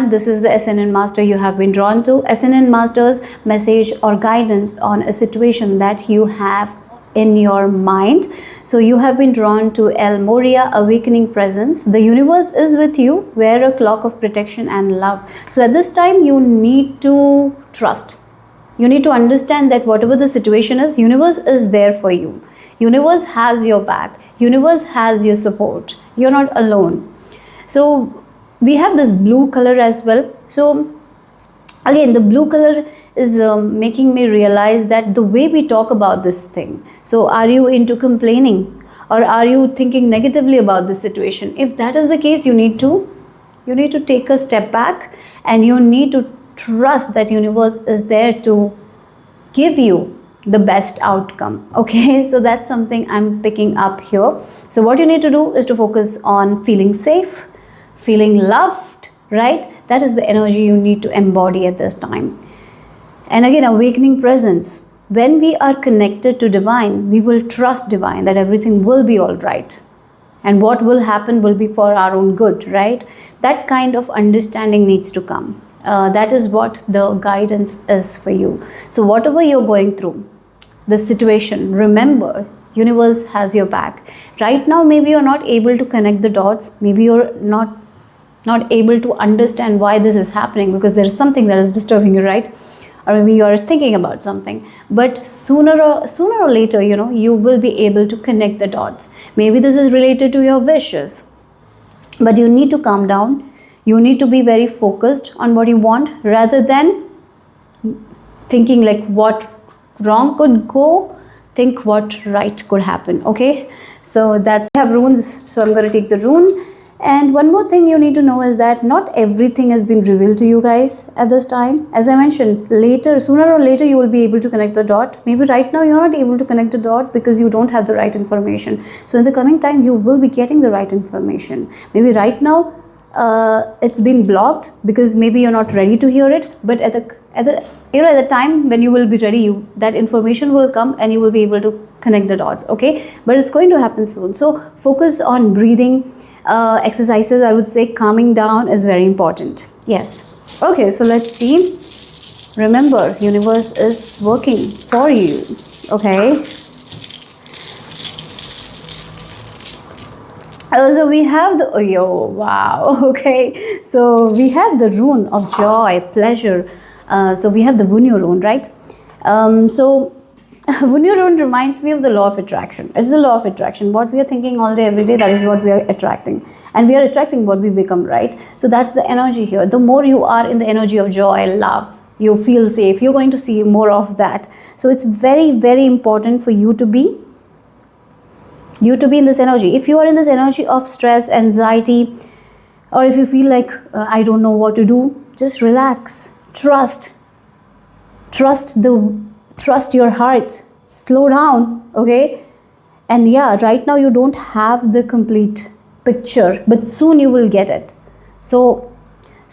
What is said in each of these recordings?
and this is the ascendant master you have been drawn to. Ascendant master's message or guidance on a situation that you have in your mind. So you have been drawn to El Moria, awakening presence. The universe is with you. Wear a cloak of protection and love. So at this time you need to trust. You need to understand that whatever the situation is, universe is there for you. Universe has your back. Universe has your support. You're not alone. So we have this blue color as well. So again, the blue color is making me realize that the way we talk about this thing. So are you into complaining, or are you thinking negatively about the situation? If that is the case, you need to take a step back, and you need to trust that universe is there to give you the best outcome. Okay, so that's something I'm picking up here. So what you need to do is to focus on feeling safe, feeling loved, right? That is the energy you need to embody at this time. And again, awakening presence. When we are connected to divine, we will trust divine that everything will be all right, and what will happen will be for our own good, right? That kind of understanding needs to come. That is what the guidance is for you. So whatever you're going through, the situation, remember, universe has your back. Right now, maybe you're not able to connect the dots. Maybe you're not able to understand why this is happening, because there is something that is disturbing you, right? Or maybe you are thinking about something. But sooner or later, you will be able to connect the dots. Maybe this is related to your wishes. But you need to calm down. You need to be very focused on what you want, rather than thinking like what wrong could go, think what right could happen. Okay, so that's, I have runes, so I'm going to take the rune. And one more thing you need to know is that not everything has been revealed to you guys at this time. As I mentioned, sooner or later you will be able to connect the dot. Maybe right now you're not able to connect the dot because you don't have the right information. So in the coming time you will be getting the right information. Maybe right now it's been blocked because maybe you're not ready to hear it, but at the time when you will be ready, that information will come and you will be able to connect the dots. Okay, but it's going to happen soon. So focus on breathing exercises. I would say calming down is very important. Yes. Okay, so let's see. Remember, universe is working for you. Okay, so we have the wow. Okay, so we have the rune of joy, pleasure. So we have the Vunyu rune, right? So Vunyu rune reminds me of the law of attraction. It's the law of attraction. What we are thinking all day, every day, that is what we are attracting. And we are attracting what we become, right? So that's the energy here. The more you are in the energy of joy, love, you feel safe, you're going to see more of that. So it's very, very important for you to be in this energy. If you are in this energy of stress, anxiety, or if you feel like I don't know what to do, just relax. Trust your heart. Slow down. Okay, and yeah, right now you don't have the complete picture, but soon you will get it. So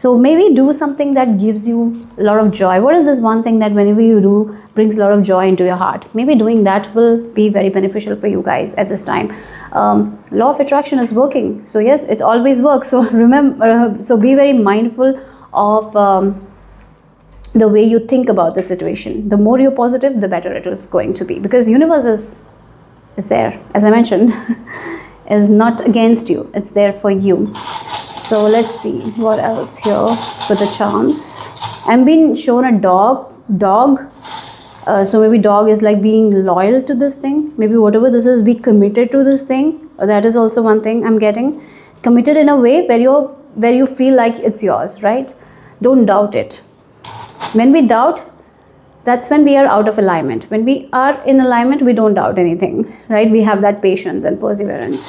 maybe do something that gives you a lot of joy. What is this one thing that whenever you do brings a lot of joy into your heart? Maybe doing that will be very beneficial for you guys at this time. Law of attraction is working. So yes, it always works. So remember, so be very mindful of the way you think about the situation. The more you're positive, the better it is going to be, because universe is there, as I mentioned, is not against you. It's there for you. So let's see what else here for the charms. I'm being shown a dog. So maybe dog is like being loyal to this thing. Maybe whatever this is, be committed to this thing. That is also one thing I'm getting. Committed in a way where you feel like it's yours, right? Don't doubt it. When we doubt, that's when we are out of alignment. When we are in alignment, we don't doubt anything, right? We have that patience and perseverance.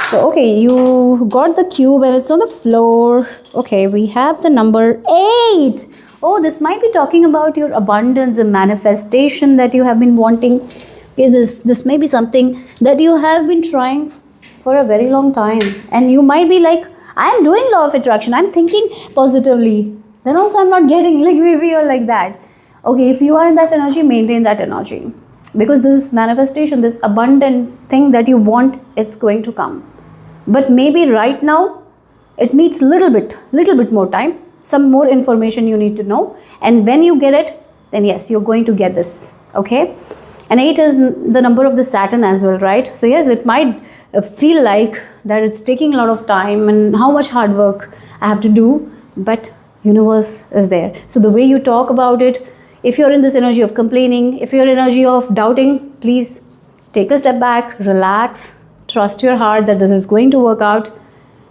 So, okay, you got the cube and it's on the floor. Okay, we have the number 8. Oh, this might be talking about your abundance and manifestation that you have been wanting. Okay, this may be something that you have been trying for a very long time. And you might be like, I'm doing law of attraction, I'm thinking positively, then also I'm not getting, like maybe you're like that. Okay, if you are in that energy, maintain that energy, because this manifestation, this abundant thing that you want, it's going to come. But maybe right now it needs little bit more time, some more information you need to know, and when you get it, then yes, you're going to get this. Okay, and 8 is the number of the Saturn as well, right? So yes, it might feel like that it's taking a lot of time and how much hard work I have to do, but universe is there. So the way you talk about it, if you're in this energy of complaining, if you're in energy of doubting, please take a step back, relax, trust your heart that this is going to work out,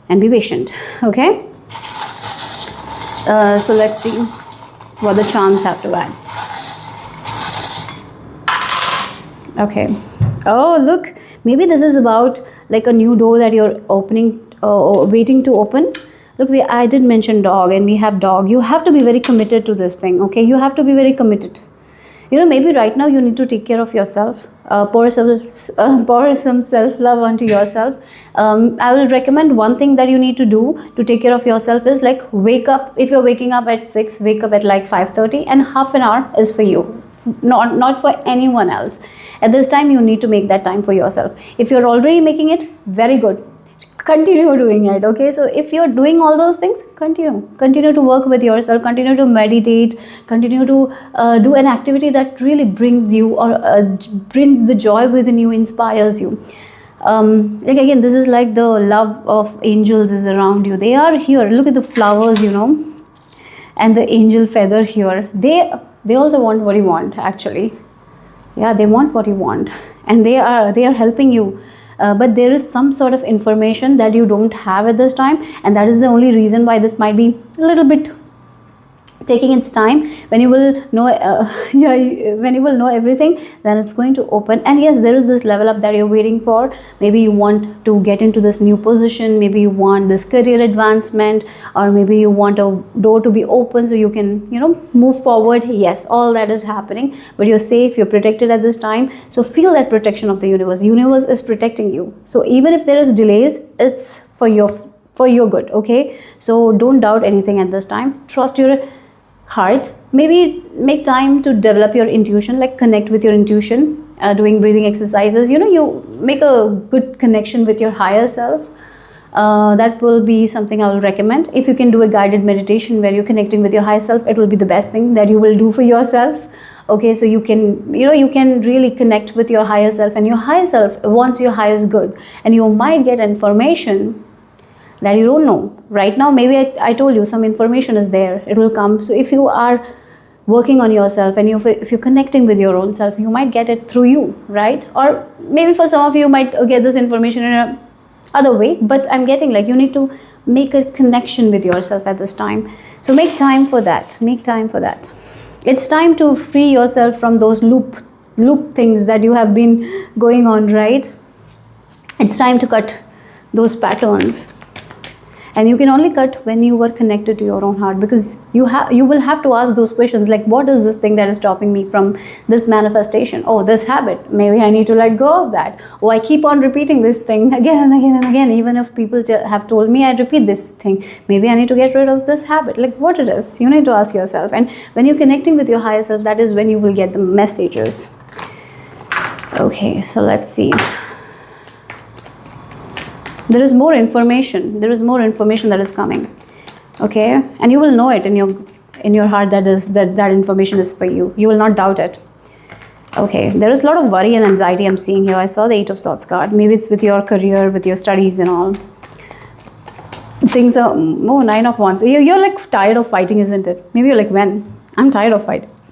and be patient. Okay, so let's see what the charms have to add. Okay, oh look, maybe this is about like a new door that you're opening or waiting to open. Look, I did mention dog, and we have dog. You have to be very committed to this thing. Okay, you have to be very committed. Maybe right now you need to take care of yourself, pour some self-love onto yourself. I will recommend one thing that you need to do to take care of yourself is like wake up. If you're waking up at 6, wake up at like 5:30, and half an hour is for you, not for anyone else. At this time, you need to make that time for yourself. If you're already making it, very good. Continue doing it. Okay, so if you're doing all those things, continue to work with yourself, continue to meditate, continue to do an activity that really brings you or brings the joy within you, inspires you. Like again, this is like the love of angels is around you. They are here. Look at the flowers, and the angel feather here. They also want what you want, actually. Yeah, they want what you want, and they are helping you. But there is some sort of information that you don't have at this time, and that is the only reason why this might be a little bit taking its time. When you will know when you will know everything, then it's going to open. And yes, there is this level up that you're waiting for. Maybe you want to get into this new position, maybe you want this career advancement, or maybe you want a door to be open so you can move forward. Yes, all that is happening, but you're safe, you're protected at this time. So feel that protection of the universe is protecting you. So even if there is delays, it's for your good. Okay, so don't doubt anything at this time. Trust your heart. Maybe make time to develop your intuition, like connect with your intuition, doing breathing exercises. You make a good connection with your higher self. That will be something I will recommend. If you can do a guided meditation where you're connecting with your higher self, it will be the best thing that you will do for yourself. Okay, so you can really connect with your higher self, and your higher self wants your highest good, and you might get information that you don't know right now. Maybe I told you some information is there, it will come. So if you are working on yourself, and if you're connecting with your own self, you might get it through you, right? Or maybe for some of you might get this information in a other way, but I'm getting like you need to make a connection with yourself at this time. So make time for that. It's time to free yourself from those loop things that you have been going on, right? It's time to cut those patterns. And you can only cut when you were connected to your own heart, because you will have to ask those questions like, what is this thing that is stopping me from this manifestation? Oh, this habit, maybe I need to let go of that. Oh, I keep on repeating this thing again and again and again. Even if people have told me I repeat this thing, maybe I need to get rid of this habit. Like what it is, you need to ask yourself. And when you're connecting with your higher self, that is when you will get the messages. Okay, so let's see. There is more information that is coming. Okay, and you will know it in your heart that information is for you. You will not doubt it. Okay, there is a lot of worry and anxiety I'm seeing here. I saw the 8 of Swords card. Maybe it's with your career, with your studies and all. Things are 9 of Wands. You're like tired of fighting, isn't it? Maybe you're like, when? I'm tired of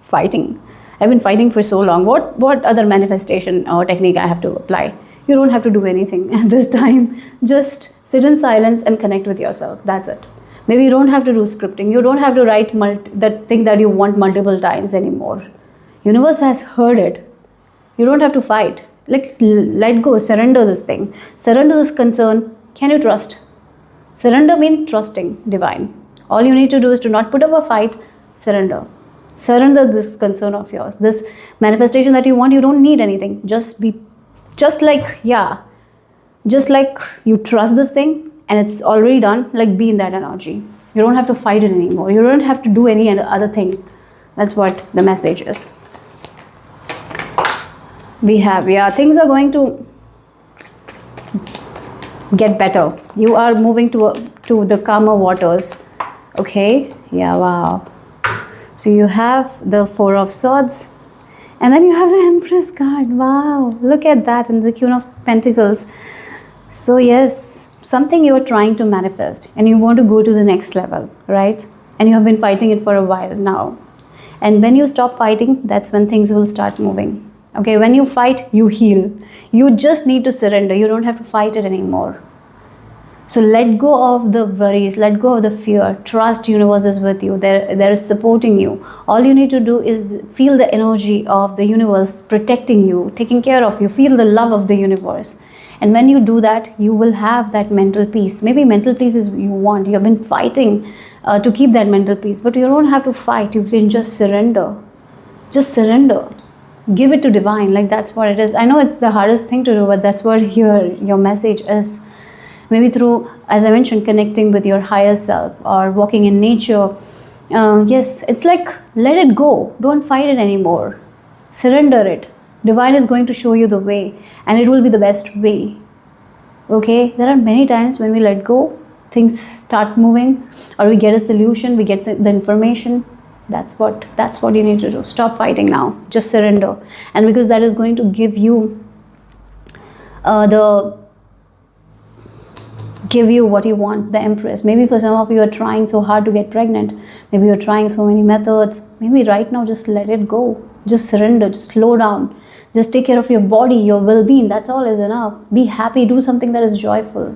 fighting. I've been fighting for so long. What other manifestation or technique I have to apply? You don't have to do anything at this time. Just sit in silence and connect with yourself. That's it. Maybe you don't have to do scripting. You don't have to write that thing that you want multiple times anymore. Universe has heard it. You don't have to fight. Let go. Surrender this thing. Surrender this concern. Can you trust? Surrender means trusting divine. All you need to do is to not put up a fight. Surrender. Surrender this concern of yours. This manifestation that you want, you don't need anything. Just like you trust this thing and it's already done, like be in that energy. You don't have to fight it anymore. You don't have to do any other thing. That's what the message is. We have, things are going to get better. You are moving to the calmer waters. Okay, yeah, wow. So you have the Four of Swords, and then you have the Empress card. Wow, look at that, and the Queen of Pentacles. So yes, something you are trying to manifest and you want to go to the next level, right? And you have been fighting it for a while now. And when you stop fighting, that's when things will start moving. Okay, when you fight, you heal. You just need to surrender. You don't have to fight it anymore. So let go of the worries, let go of the fear. Trust universe is with you. They're supporting you. All you need to do is feel the energy of the universe protecting you, taking care of you. Feel the love of the universe. And when you do that, you will have that mental peace. Maybe mental peace is what you want. You have been fighting to keep that mental peace, but you don't have to fight. You can just surrender. Just surrender. Give it to divine. Like that's what it is. I know it's the hardest thing to do, but that's what your message is. Maybe through, as I mentioned, connecting with your higher self or walking in nature. Yes, it's like let it go. Don't fight it anymore. Surrender it. Divine is going to show you the way, and it will be the best way. Okay, there are many times when we let go, things start moving, or we get a solution, we get the information. That's what you need to do. Stop fighting now. Just surrender, and because that is going to give you what you want, the Empress. Maybe for some of you are trying so hard to get pregnant. Maybe you're trying so many methods. Maybe right now just let it go. Just surrender. Just slow down. Just take care of your body, your well-being. That's all is enough. Be happy. Do something that is joyful.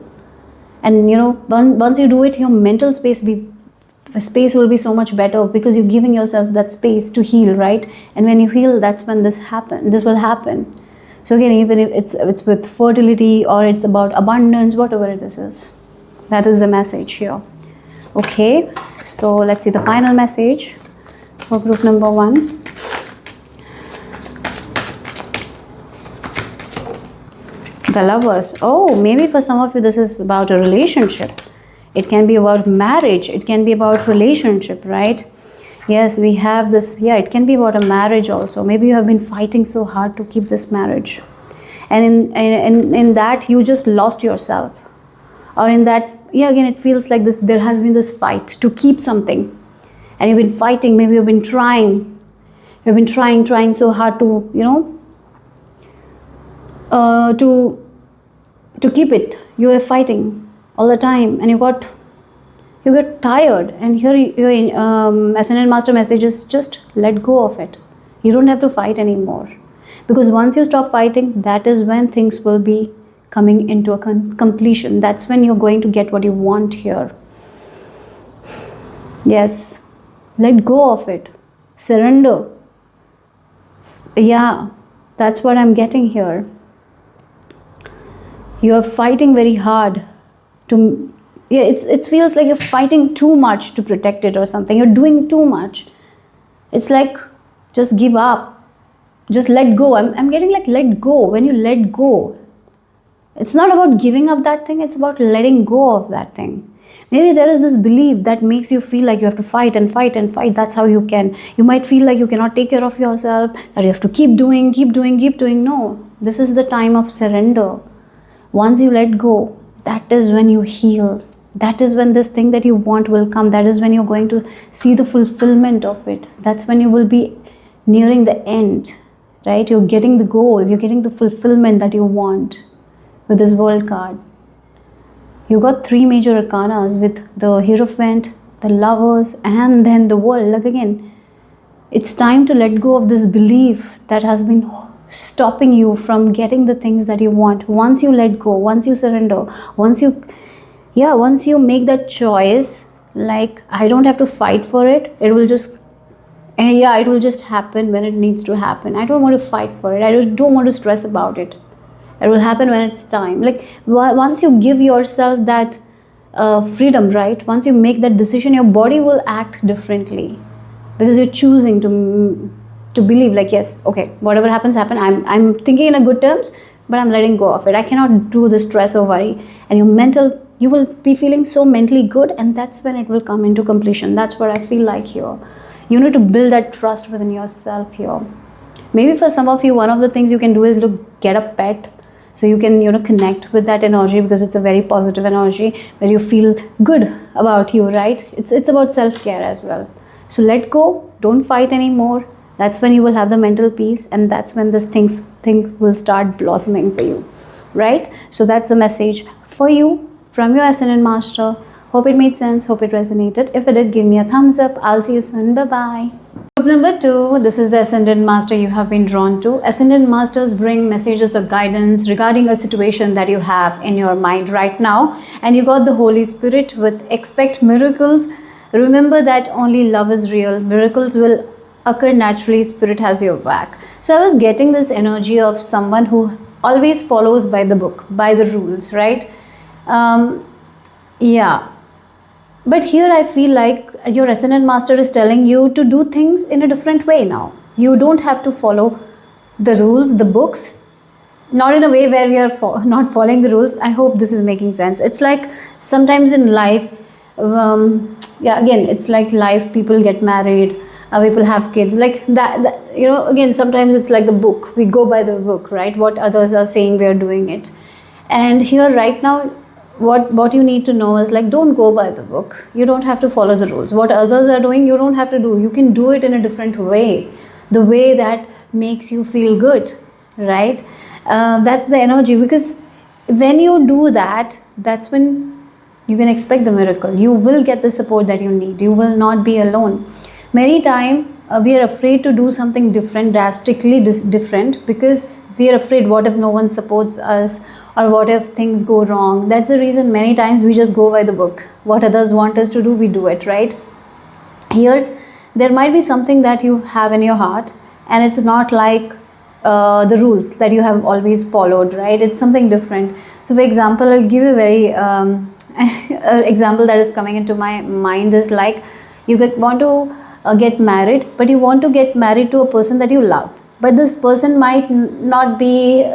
And once you do it, your mental space will be so much better because you're giving yourself that space to heal, right? And when you heal, that's when this will happen. So again, even if it's with fertility or it's about abundance, whatever it is, that is the message here. Okay, so let's see the final message for group number 1. The Lovers. Oh, maybe for some of you this is about a relationship. It can be about marriage. It can be about relationship, right? Yes, we have this. Yeah, it can be about a marriage also. Maybe you have been fighting so hard to keep this marriage, and in that you just lost yourself, or in that, yeah, again it feels like this. There has been this fight to keep something, and you've been fighting. Maybe you've been trying so hard to to keep it. You were fighting all the time, and you got tired, and here your Ascendant Master message is just let go of it. You don't have to fight anymore, because once you stop fighting, that is when things will be coming into a completion. That's when you're going to get what you want here. Yes, let go of it. Surrender. Yeah, that's what I'm getting here. You're fighting very hard to, yeah, it feels like you're fighting too much to protect it or something. You're doing too much. It's like, just give up. Just let go. I'm getting like let go. When you let go, it's not about giving up that thing. It's about letting go of that thing. Maybe there is this belief that makes you feel like you have to fight and fight and fight. That's how you might feel like you cannot take care of yourself, that you have to keep doing. No, this is the time of surrender. Once you let go, that is when you heal. That is when this thing that you want will come. That is when you're going to see the fulfillment of it. That's when you will be nearing the end, right? You're getting the goal. You're getting the fulfillment that you want with this World card. You got 3 major arcanas with the Hierophant, the Lovers, and then the World. Like again, it's time to let go of this belief that has been stopping you from getting the things that you want. Once you let go, once you surrender, once you make that choice, like I don't have to fight for it, it will just happen when it needs to happen. I don't want to fight for it. I just don't want to stress about it. It will happen when it's time. Like once you give yourself that freedom, right? Once you make that decision, your body will act differently, because you're choosing to believe like, yes, okay, whatever happen. I'm thinking in a good terms, but I'm letting go of it. I cannot do the stress or worry. And you will be feeling so mentally good, and that's when it will come into completion. That's what I feel like here. You need to build that trust within yourself here. Maybe for some of you, one of the things you can do is get a pet. So you can, connect with that energy, because it's a very positive energy where you feel good about you, right? It's about self-care as well. So let go, don't fight anymore. That's when you will have the mental peace, and that's when this thing will start blossoming for you, right? So that's the message for you from your Ascendant Master. Hope it made sense, hope it resonated. If it did, give me a thumbs up. I'll see you soon. Bye-bye. Group number 2, this is the Ascendant Master you have been drawn to. Ascendant Masters bring messages of guidance regarding a situation that you have in your mind right now. And you got the Holy Spirit with expect miracles. Remember that only love is real. Miracles will occur naturally. Spirit has your back. So I was getting this energy of someone who always follows by the book, by the rules, right? Yeah. But here I feel like your Ascendant Master is telling you to do things in a different way now. You don't have to follow the rules, the books, not in a way where we are not following the rules. I hope this is making sense. It's like sometimes in life, again, it's like life, people get married, people have kids, like that, again, sometimes it's like the book. We go by the book, right? What others are saying, we are doing it. And here right now, what you need to know is, like, don't go by the book. You don't have to follow the rules. What others are doing, you don't have to do. You can do it in a different way, the way that makes you feel good, right? That's the energy, because when you do that, that's when you can expect the miracle. You will get the support that you need. You will not be alone. Many times we are afraid to do something different, drastically different, because we are afraid, what if no one supports us, or what if things go wrong? That's the reason many times we just go by the book. What others want us to do, we do it, right? Here, there might be something that you have in your heart, and it's not like the rules that you have always followed, right? It's something different. So for example, I'll give a very example that is coming into my mind is like, you want to get married, but you want to get married to a person that you love, but this person might not be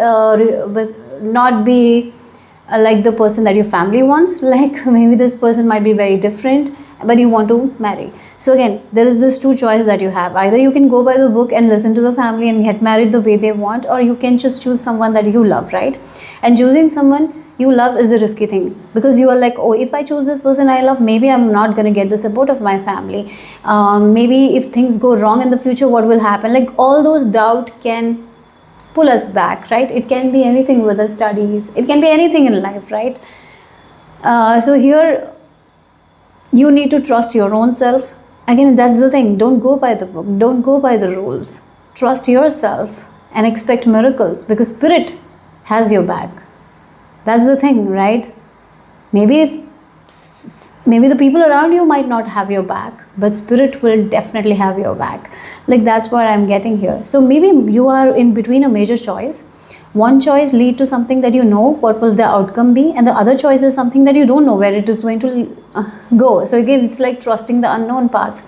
like the person that your family wants. Like maybe this person might be very different, but you want to marry. So again, there is this two choices that you have. Either you can go by the book and listen to the family and get married the way they want, or you can just choose someone that you love, right? And choosing someone you love is a risky thing, because you are like, oh, if I choose this person I love, maybe I'm not going to get the support of my family. Maybe if things go wrong in the future, what will happen? Like all those doubt can pull us back, right? It can be anything with the studies. It can be anything in life, right? So here you need to trust your own self. Again, that's the thing. Don't go by the book. Don't go by the rules. Trust yourself and expect miracles, because Spirit has your back. That's the thing, right? Maybe the people around you might not have your back, but Spirit will definitely have your back. Like that's what I'm getting here. So maybe you are in between a major choice. One choice lead to something that you know what will the outcome be, and the other choice is something that you don't know where it is going to go. So again, it's like trusting the unknown path.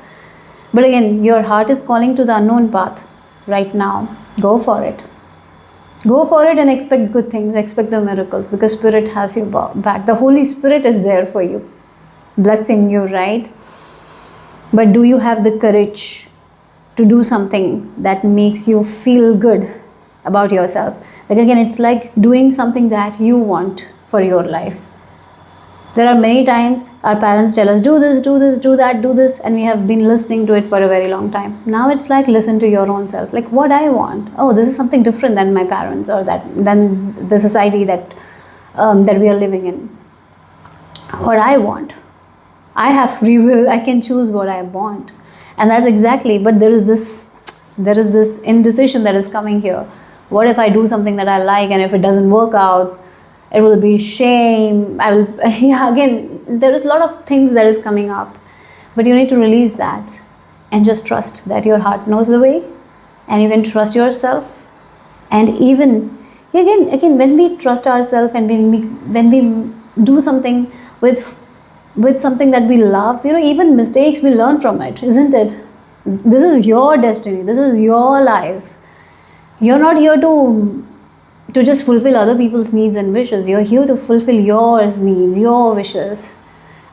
But again, your heart is calling to the unknown path right now. Go for it. Go for it and expect good things, expect the miracles, because Spirit has your back. The Holy Spirit is there for you, blessing you, right? But do you have the courage to do something that makes you feel good about yourself? Like again, it's like doing something that you want for your life. There are many times our parents tell us, do this, do this, do that, do this, and we have been listening to it for a very long time. Now it's like, listen to your own self. Like what I want. Oh, this is something different than my parents, or than the society that we are living in. What I want. I have free will. I can choose what I want. And that's exactly, but there is this indecision that is coming here. What if I do something that I like, and if it doesn't work out, it will be shame. Again, there is a lot of things that is coming up, but you need to release that and just trust that your heart knows the way, and you can trust yourself. And even again, when we trust ourselves and when we do something with something that we love, even mistakes, we learn from it, isn't it? This is your destiny. This is your life. You're not here to just fulfill other people's needs and wishes. You're here to fulfill your needs, your wishes.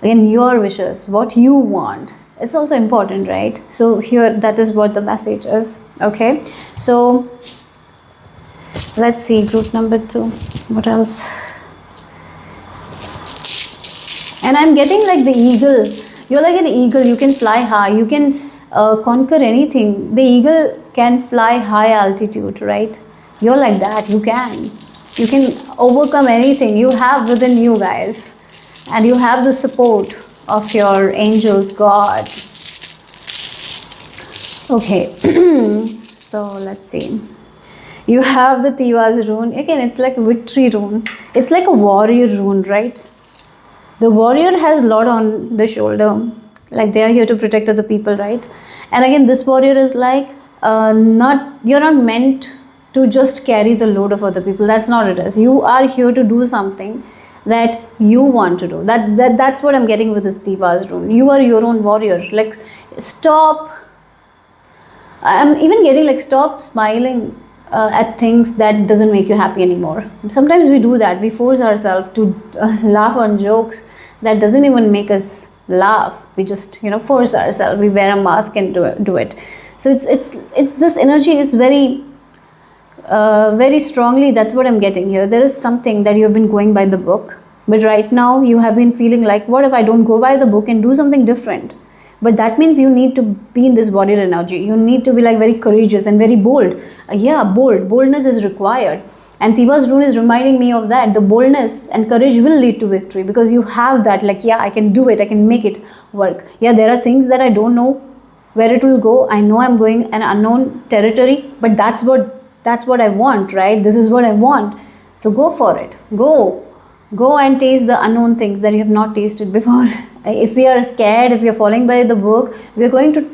Again, your wishes, what you want. It's also important, right? So here, that is what the message is. Okay. So Let's see, group number 2. What else? And I'm getting like the eagle. You're like an eagle. You can fly high. You can conquer anything. The eagle can fly high altitude, right? You're like that. You can. You can overcome anything you have within you, guys. And you have the support of your angels, God. Okay. So let's see. You have the Tiva's rune. Again, it's like a victory rune. It's like a warrior rune, right? The warrior has a lot on the shoulder. Like they are here to protect other people, right? And again, this warrior is like, you're not meant to just carry the load of other people. That's not it is. You are here to do something that you want to do. That's what I'm getting with this Tiva's rune. You are your own warrior. Like, stop. I'm even getting like, stop smiling at things that doesn't make you happy anymore. Sometimes we do that. We force ourselves to laugh on jokes that doesn't even make us laugh. We just force ourselves. We wear a mask and do it. So it's this energy is very very strongly. That's what I'm getting here. There is something that you have been going by the book, but right now you have been feeling like, what if I don't go by the book and do something different? But that means you need to be in this warrior energy. You need to be like very courageous and very bold. Boldness is required. And Tiva's rune is reminding me of that. The boldness and courage will lead to victory, because you have that, like, I can do it. I can make it work. There are things that I don't know where it will go. I know I'm going an unknown territory, but that's what I want, right? This is what I want. So go for it. Go and taste the unknown things that you have not tasted before. If we are scared, if we are falling by the book, we are going to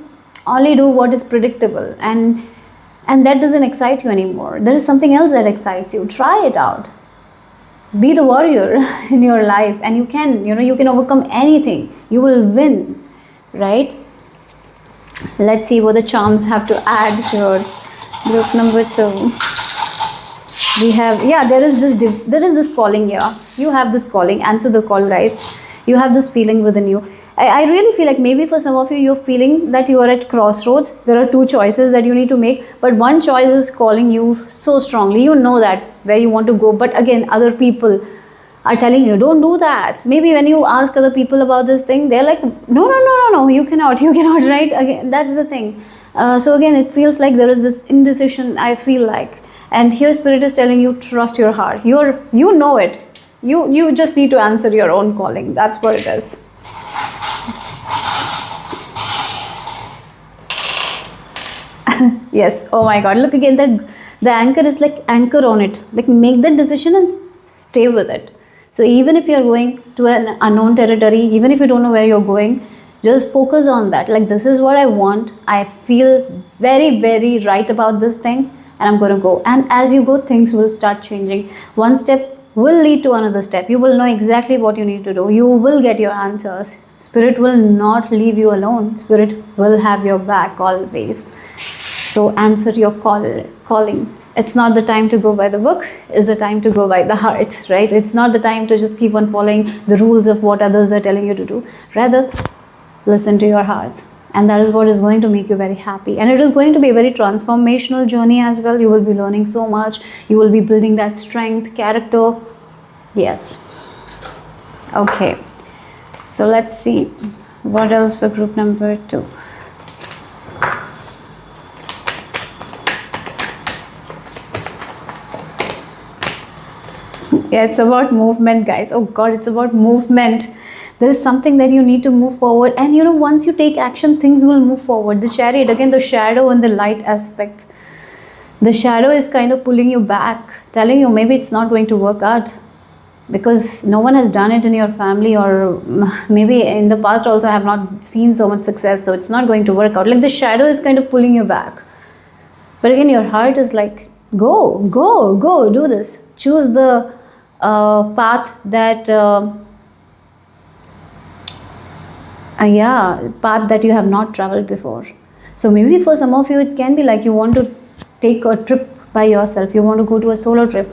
only do what is predictable, and that doesn't excite you anymore. There is something else that excites you. Try it out. Be the warrior in your life, and you can overcome anything. You will win, right? Let's see what the charms have to add here. Group number 2. We have, there is this calling here. You have this calling. Answer the call, guys. You have this feeling within you. I really feel like maybe for some of you, you're feeling that you are at crossroads. There are 2 choices that you need to make, but one choice is calling you so strongly. You know that where you want to go, but again, other people are telling you, don't do that. Maybe when you ask other people about this thing, they're like, no, you cannot, right? Again, that's the thing. So again, it feels like there is this indecision, I feel like. And here Spirit is telling you, trust your heart. You know it. You just need to answer your own calling. That's what it is. Yes. Oh my God. Look again. The anchor is like, anchor on it. Like, make the decision and stay with it. So even if you're going to an unknown territory, even if you don't know where you're going, just focus on that. Like, this is what I want. I feel very, very right about this thing, and I'm going to go. And as you go, things will start changing. One step will lead to another step. You will know exactly what you need to do. You will get your answers. Spirit will not leave you alone. Spirit will have your back always. So answer your calling. It's not the time to go by the book. It's the time to go by the heart, right? It's not the time to just keep on following the rules of what others are telling you to do. Rather, listen to your heart. And that is what is going to make you very happy. And it is going to be a very transformational journey as well. You will be learning so much. You will be building that strength, character. Yes. Okay. So let's see. What else for group number 2? Yeah, it's about movement, guys. Oh God, it's about movement. There is something that you need to move forward, and once you take action, things will move forward. The Chariot, again, the shadow and the light aspect. The shadow is kind of pulling you back, telling you maybe it's not going to work out because no one has done it in your family, or maybe in the past also have not seen so much success, so it's not going to work out. Like, the shadow is kind of pulling you back. But again, your heart is like, go, do this. Choose the path that path that you have not traveled before. So maybe for some of you, it can be like you want to take a trip by yourself. You want to go to a solo trip.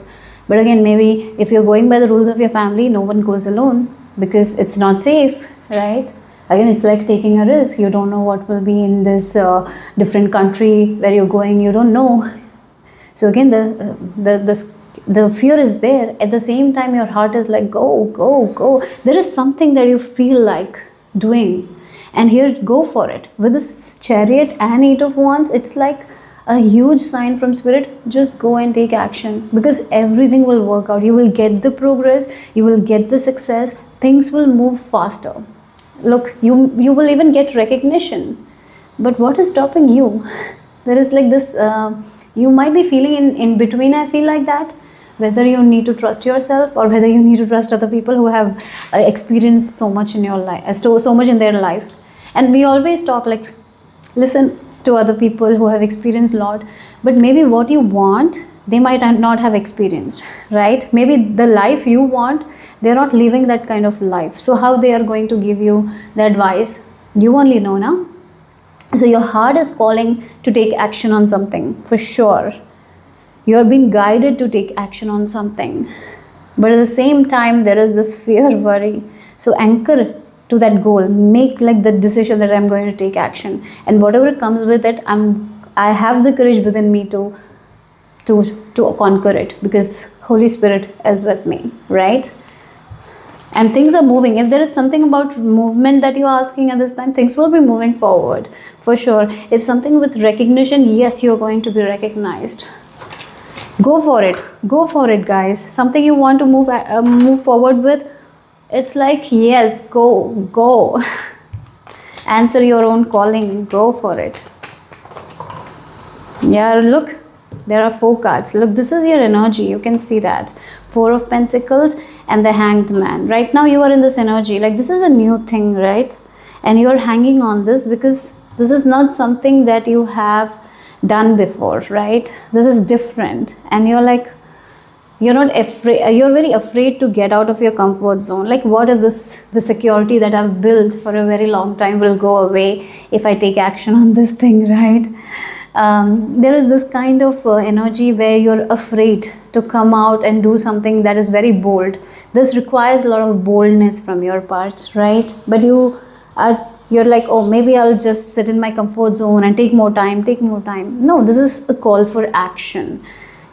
But again, maybe if you're going by the rules of your family, no one goes alone because it's not safe, right? Again, it's like taking a risk. You don't know what will be in this different country where you're going. You don't know. So again, the fear is there. At the same time, your heart is like, go, go, go. There is something that you feel like doing, and here, go for it. With this Chariot and Eight of Wands, it's like a huge sign from spirit. Just go and take action, because everything will work out. You will get the progress, you will get the success, things will move faster. Look, you will even get recognition. But what is stopping you? There is like this, you might be feeling in between. I feel like that, whether you need to trust yourself or whether you need to trust other people who have experienced so much in your life, so much in their life. And we always talk like, listen to other people who have experienced a lot, but maybe what you want, they might not have experienced, right? Maybe the life you want, they're not living that kind of life. So how they are going to give you the advice? You only know now. So your heart is calling to take action on something, for sure. You're being guided to take action on something. But at the same time, there is this fear, worry. So anchor to that goal. Make like the decision that I'm going to take action. And whatever comes with it, I have the courage within me to conquer it, because Holy Spirit is with me, right? And things are moving. If there is something about movement that you're asking at this time, things will be moving forward, for sure. If something with recognition, yes, you're going to be recognized. Go for it. Go for it, guys. Something you want to move forward with, it's like, yes, go. Answer your own calling. Go for it. Yeah, look. There are 4 cards. Look, this is your energy. You can see that. 4 of Pentacles and the Hanged Man. Right now you are in this energy. Like, this is a new thing, right? And you are hanging on this because this is not something that you have done before, right? This is different. And you're like, you're not afraid. You're very afraid to get out of your comfort zone. Like, what if the security that I've built for a very long time will go away if I take action on this thing, right? There is this kind of energy where you're afraid to come out and do something that is very bold. This requires a lot of boldness from your part, right? But you're like, oh, maybe I'll just sit in my comfort zone and take more time. No, this is a call for action.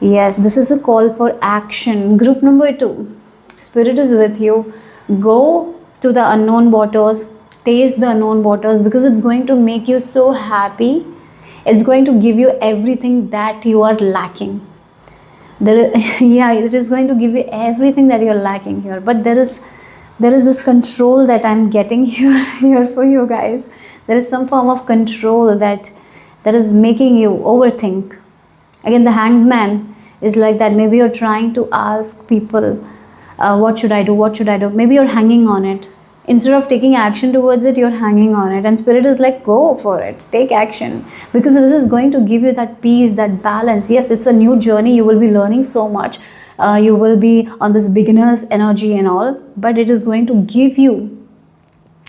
Yes, this is a call for action. Group number 2, Spirit is with you. Go to the unknown waters, taste the unknown waters, because it's going to make you so happy. It's going to give you everything that you are lacking. Yeah, it is going to give you everything that you're lacking here. But there is this control that I'm getting here for you guys. There is some form of control that is making you overthink. Again, the Hanged Man is like that. Maybe you're trying to ask people, what should I do? What should I do? Maybe you're hanging on it. Instead of taking action towards it, you're hanging on it. And Spirit is like, go for it. Take action. Because this is going to give you that peace, that balance. Yes, it's a new journey. You will be learning so much. You will be on this beginner's energy and all. But it is going to give you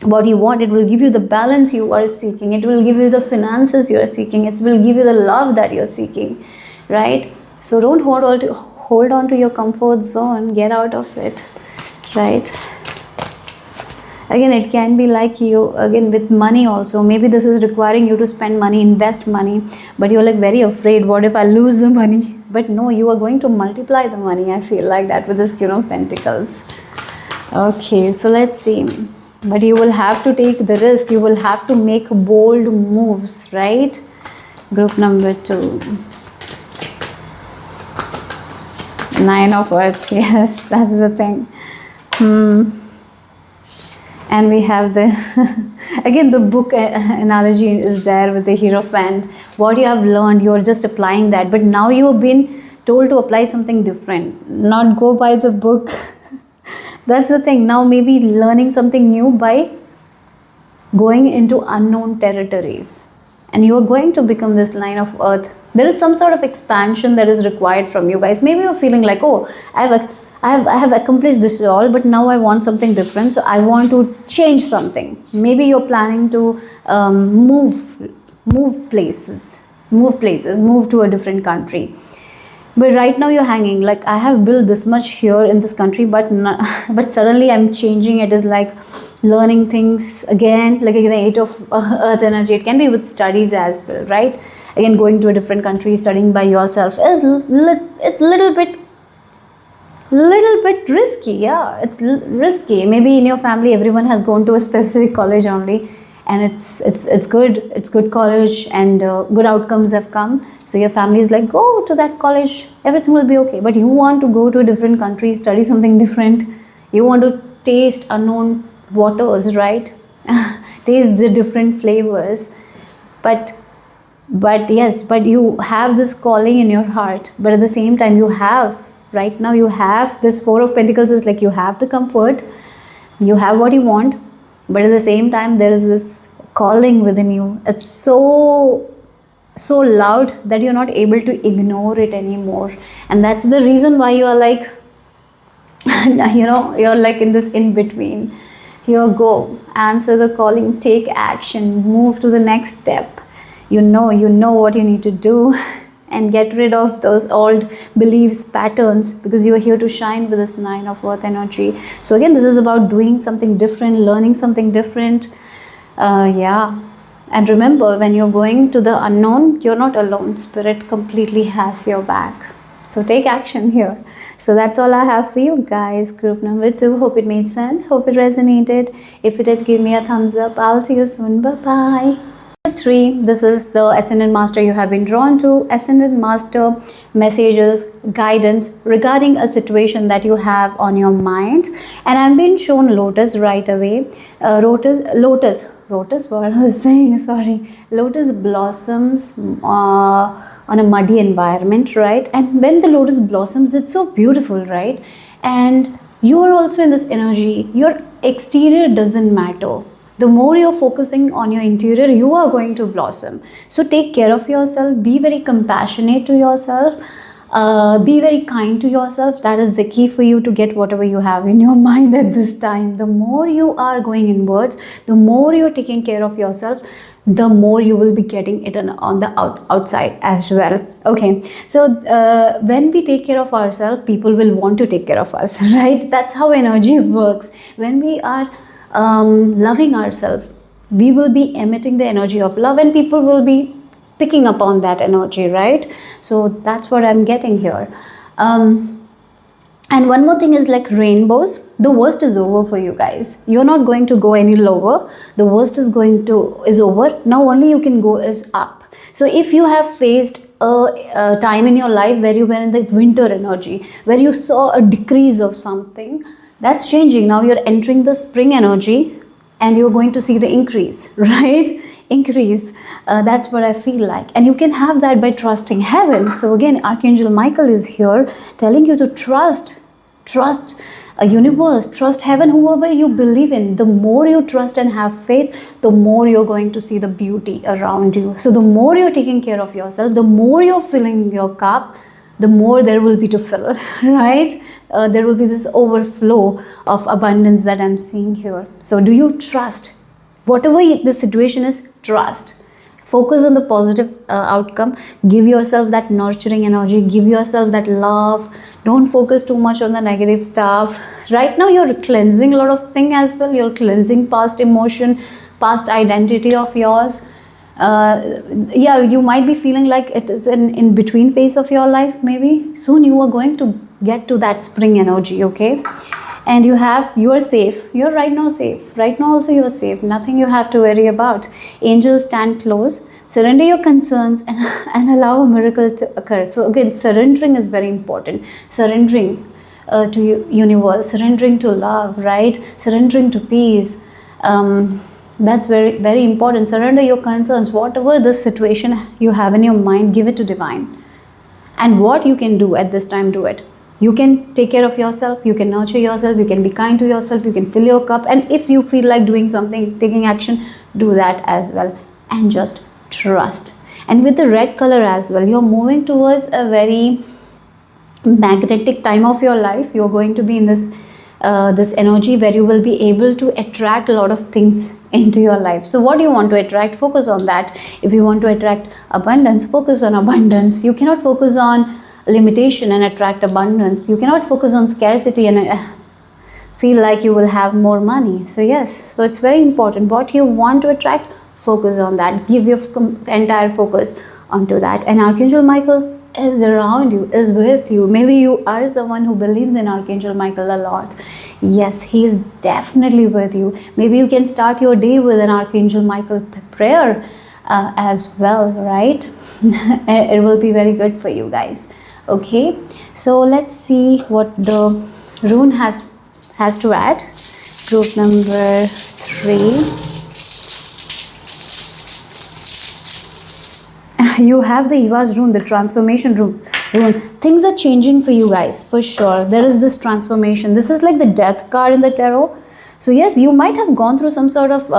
what you want. It will give you the balance you are seeking. It will give you the finances you are seeking. It will give you the love that you're seeking. Right? So don't hold on to your comfort zone. Get out of it. Right? Again, it can be like you, again, with money also. Maybe this is requiring you to spend money, invest money, but you're like very afraid, what if I lose the money? But no, you are going to multiply the money. I feel like that with this King of Pentacles. Okay, so let's see. But you will have to take the risk. You will have to make bold moves, right? Group number 2. 9 of Earth. Yes, that's the thing. And we have the again, the book analogy is there with the Hierophant. What you have learned, you're just applying that. But now you have been told to apply something different, not go by the book. That's the thing. Now maybe learning something new by going into unknown territories. And you are going to become this line of Earth. There is some sort of expansion that is required from you guys. Maybe you're feeling like, oh, I have accomplished this all, but now I want something different. So I want to change something. Maybe you're planning to move places, move to a different country. But right now you're hanging, like, I have built this much here in this country, but suddenly I'm changing. It is like learning things again, like the 8 of Earth energy. It can be with studies as well, right? Again, going to a different country, studying by yourself is it's little bit risky. Yeah, it's risky. Maybe in your family everyone has gone to a specific college only, and it's good college, and good outcomes have come. So your family is like, go to that college, everything will be okay. But you want to go to a different country, study something different. You want to taste unknown waters, right? Taste the different flavors. But yes, but you have this calling in your heart. But at the same time, right now you have this Four of Pentacles is like, you have the comfort, you have what you want, but at the same time there is this calling within you. It's so loud that you're not able to ignore it anymore. And that's the reason why you are like, you're like in this in between. Here, go, answer the calling, take action, move to the next step. You know what you need to do, and get rid of those old beliefs, patterns, because you are here to shine with this Nine of Earth energy. So again, this is about doing something different, learning something different. Yeah. And remember, when you're going to the unknown, you're not alone. Spirit completely has your back. So take action here. So that's all I have for you guys. Group number 2. Hope it made sense. Hope it resonated. If it did, give me a thumbs up. I'll see you soon. Bye-bye. 3. This is the Ascendant Master you have been drawn to. Ascendant Master messages, guidance regarding a situation that you have on your mind. And I've been shown Lotus right away. Lotus, what I was saying, sorry. Lotus blossoms on a muddy environment, right? And when the lotus blossoms, it's so beautiful, right? And you are also in this energy. Your exterior doesn't matter. The more you're focusing on your interior, you are going to blossom. So take care of yourself. Be very compassionate to yourself. Be very kind to yourself. That is the key for you to get whatever you have in your mind at this time. The more you are going inwards, the more you're taking care of yourself, the more you will be getting it on the outside as well. Okay, so when we take care of ourselves, people will want to take care of us, right? That's how energy works. When we are loving ourselves, we will be emitting the energy of love, and people will be picking up on that energy, right? So that's what I'm getting here. And one more thing is like rainbows. The worst is over for you guys. You're not going to go any lower. The worst is over. Now only you can go is up. So if you have faced a time in your life where you were in the winter energy, where you saw a decrease of something, that's changing. Now you're entering the spring energy, and you're going to see the increase, right? Increase. That's what I feel like. And you can have that by trusting heaven. So again, Archangel Michael is here telling you to trust a universe, trust heaven, whoever you believe in. The more you trust and have faith, the more you're going to see the beauty around you. So the more you're taking care of yourself, the more you're filling your cup, the more there will be to fill, right? There will be this overflow of abundance that I'm seeing here. So do you trust? Whatever the situation is, trust. Focus on the positive outcome. Give yourself that nurturing energy. Give yourself that love. Don't focus too much on the negative stuff. Right now, you're cleansing a lot of things as well. You're cleansing past emotion, past identity of yours. Yeah, you might be feeling like it is an in-between phase of your life, maybe. Soon you are going to get to that spring energy, okay? And you are safe. You're right now safe. Right now also you're safe. Nothing you have to worry about. Angels, stand close. Surrender your concerns and allow a miracle to occur. So again, surrendering is very important. Surrendering to universe. Surrendering to love, right? Surrendering to peace. That's very, very important. Surrender your concerns. Whatever the situation you have in your mind, give it to divine. And what you can do at this time, do it. You can take care of yourself, you can nurture yourself, you can be kind to yourself, you can fill your cup, and if you feel like doing something, taking action, do that as well, and just trust. And with the red color as well, you're moving towards a very magnetic time of your life. You're going to be in this energy where you will be able to attract a lot of things into your life. So what do you want to attract? Focus on that. If you want to attract abundance, focus on abundance. You cannot focus on limitation and attract abundance. You cannot focus on scarcity and feel like you will have more money. So yes, so it's very important. What you want to attract, focus on that. Give your entire focus onto that. And Archangel Michael is around you, is with you. Maybe you are someone who believes in Archangel Michael a lot. Yes, he is definitely with you. Maybe you can start your day with an Archangel Michael prayer as well, right? It will be very good for you guys. Okay, so let's see what the rune has to add. Group number 3. You have the Eva's rune, the transformation rune. Things are changing for you guys, for sure. There is this transformation. This is like the death card in the tarot. So yes, you might have gone through some sort of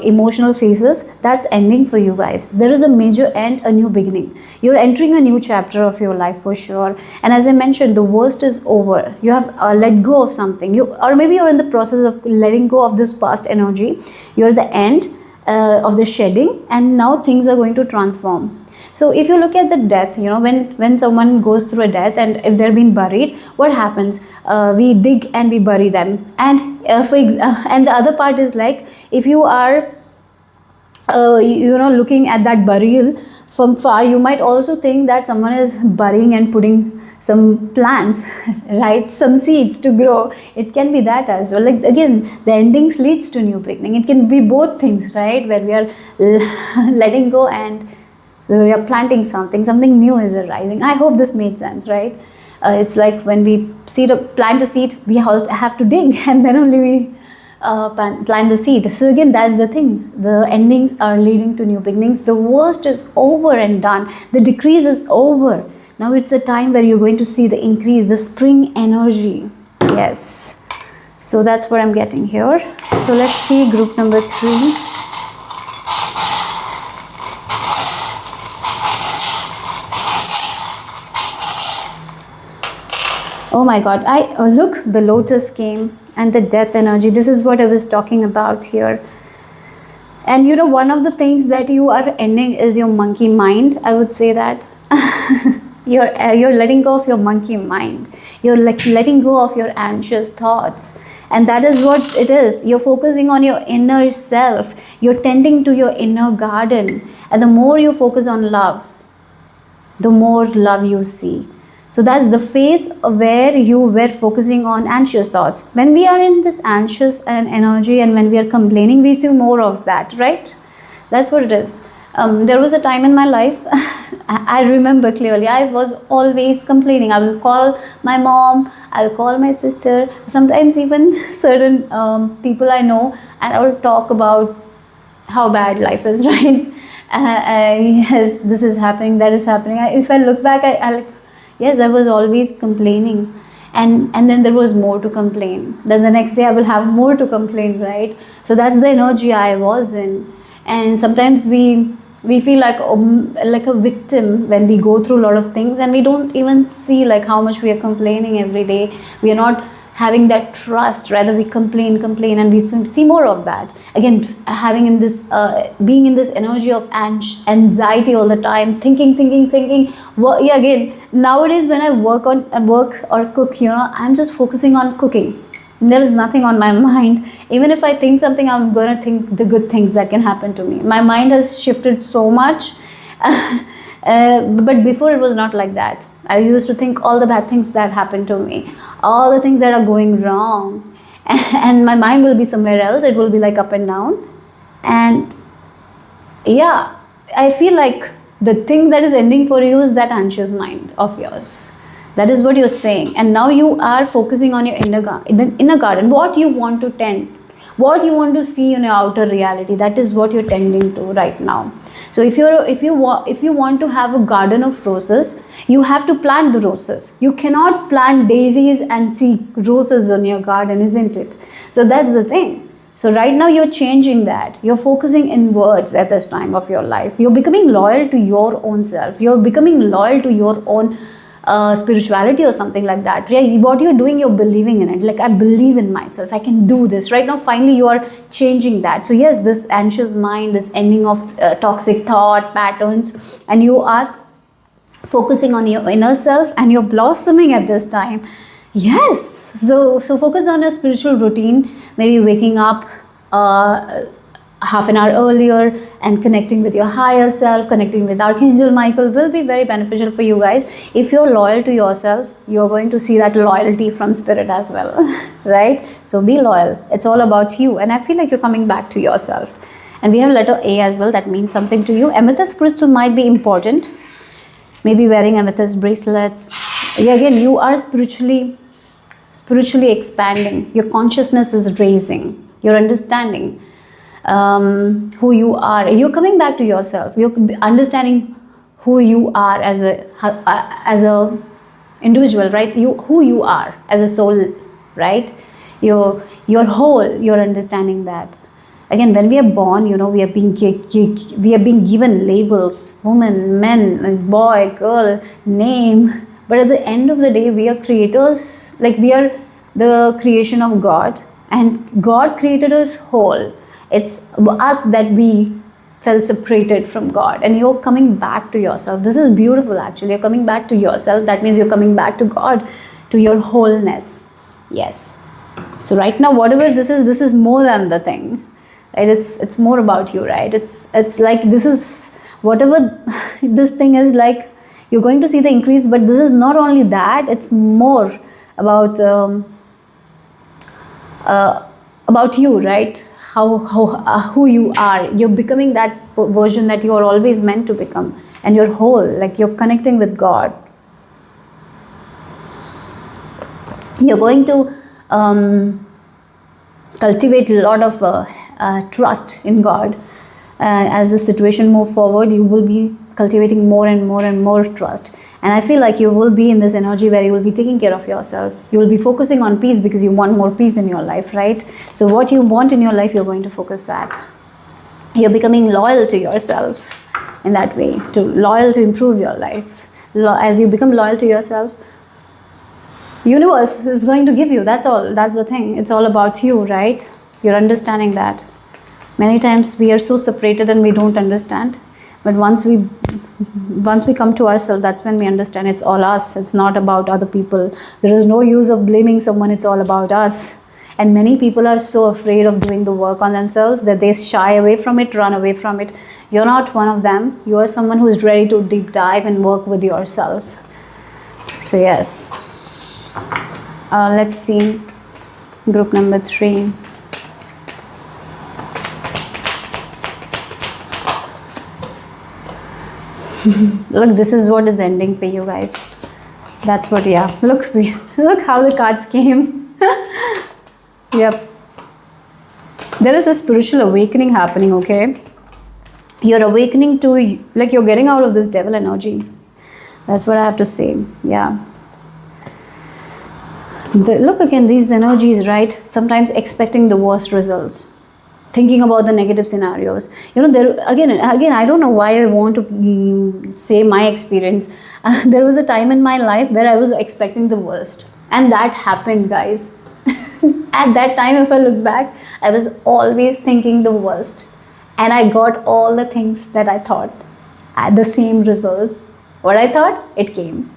emotional phases. That's ending for you guys. There is a major end, a new beginning. You're entering a new chapter of your life, for sure. And as I mentioned, the worst is over. You have let go of something. Or maybe you're in the process of letting go of this past energy. You're at the end of the shedding, and now things are going to transform. So if you look at the death, when someone goes through a death, and if they're being buried, what happens? We dig and we bury them. And and the other part is like, if you are looking at that burial from far, you might also think that someone is burying and putting some plants, right, some seeds to grow. It can be that as well. Like, again, the endings leads to new beginning. It can be both things, right, where we are letting go, and so we are planting something new is arising. I hope this made sense, right? It's like when we plant a seed, we have to dig, and then only we plant the seed. So again, that's the thing. The endings are leading to new beginnings. The worst is over and done. The decrease is over. Now it's a time where you're going to see the increase, the spring energy. Yes. So that's what I'm getting here. So let's see group number 3. Oh my God, look, the lotus came, and the death energy. This is what I was talking about here. And one of the things that you are ending is your monkey mind. I would say that you're letting go of your monkey mind. You're like letting go of your anxious thoughts. And that is what it is. You're focusing on your inner self. You're tending to your inner garden. And the more you focus on love, the more love you see. So that's the phase where you were focusing on anxious thoughts. When we are in this anxious energy, and when we are complaining, we see more of that, right? That's what it is. There was a time in my life, I remember clearly, I was always complaining. I will call my mom, I'll call my sister, sometimes even certain people I know, and I will talk about how bad life is, right? Yes, this is happening, that is happening. If I look back, yes, I was always complaining, and then there was more to complain. Then the next day I will have more to complain, right? So that's the energy I was in. And sometimes we feel like a victim when we go through a lot of things, and we don't even see like how much we are complaining every day. We are not having that trust. Rather, we complain, and we see more of that. Again, having in this being in this energy of anxiety all the time, thinking. Well, yeah, again, nowadays when I work or cook, I'm just focusing on cooking. There is nothing on my mind. Even if I think something, I'm gonna think the good things that can happen to me. My mind has shifted so much. But before, it was not like that. I used to think all the bad things that happened to me, all the things that are going wrong, and my mind will be somewhere else. It will be like up and down. And yeah, I feel like the thing that is ending for you is that anxious mind of yours. That is what you're saying. And now you are focusing on your inner garden, what you want to tend, what you want to see in your outer reality. That is what you're tending to right now. So if you want to have a garden of roses, you have to plant the roses. You cannot plant daisies and see roses in your garden, isn't it? So that's the thing. So right now you're changing that. You're focusing inwards at this time of your life. You're becoming loyal to your own self. You're becoming loyal to your own spirituality or something like that. Yeah, what you're doing, you're believing in it. Like, I believe in myself, I can do this. Right now, finally, you are changing that. So yes, this anxious mind, this ending of toxic thought patterns, and you are focusing on your inner self, and you're blossoming at this time. Yes, so focus on a spiritual routine. Maybe waking up half an hour earlier and connecting with your higher self, connecting with Archangel Michael will be very beneficial for you guys. If you're loyal to yourself, you're going to see that loyalty from spirit as well, right? So be loyal. It's all about you. And I feel like you're coming back to yourself. And we have letter A as well. That means something to you. Amethyst crystal might be important. Maybe wearing amethyst bracelets. Yeah, again, you are spiritually expanding. Your consciousness is raising. You're understanding who you are. You're coming back to yourself. You're understanding who you are as a individual, right? Who you are as a soul, right? You're whole. You're understanding that. Again, when we are born, we are being given labels: woman, man, boy, girl, name. But at the end of the day, we are creators. Like, we are the creation of God, and God created us whole. It's us that we felt separated from God, and you're coming back to yourself. This is beautiful, actually. You're coming back to yourself. That means you're coming back to God, to your wholeness. Yes. So right now, whatever this is more than the thing. Right? It's more about you, right? It's like, this is whatever this thing is, like, you're going to see the increase, but this is not only that, it's more about you, right? Who you are. You're becoming that version that you are always meant to become, and you're whole, like you're connecting with God. You're going to cultivate a lot of trust in God. As the situation moves forward, you will be cultivating more and more and more trust. And I feel like you will be in this energy where you will be taking care of yourself. You will be focusing on peace because you want more peace in your life, right? So what you want in your life, you're going to focus that. You're becoming loyal to yourself in that way, loyal to improve your life. As you become loyal to yourself, universe is going to give you. That's all. That's the thing. It's all about you, right? You're understanding that. Many times we are so separated and we don't understand. But once we come to ourselves, that's when we understand it's all us. It's not about other people. There is no use of blaming someone. It's all about us. And many people are so afraid of doing the work on themselves that they shy away from it, run away from it. You're not one of them. You are someone who is ready to deep dive and work with yourself. So yes. Let's see. Group number 3. Look, this is what is ending for you guys. That's what, yeah. Look how the cards came. Yep. There is a spiritual awakening happening, okay? You're awakening to, like, you're getting out of this devil energy. That's what I have to say. Yeah. Look again, these energies, right? Sometimes expecting the worst results. Thinking about the negative scenarios. There again, I don't know why I want to say my experience. There was a time in my life where I was expecting the worst. And that happened, guys. At that time, if I look back, I was always thinking the worst. And I got all the things that I thought. The same results. What I thought, it came.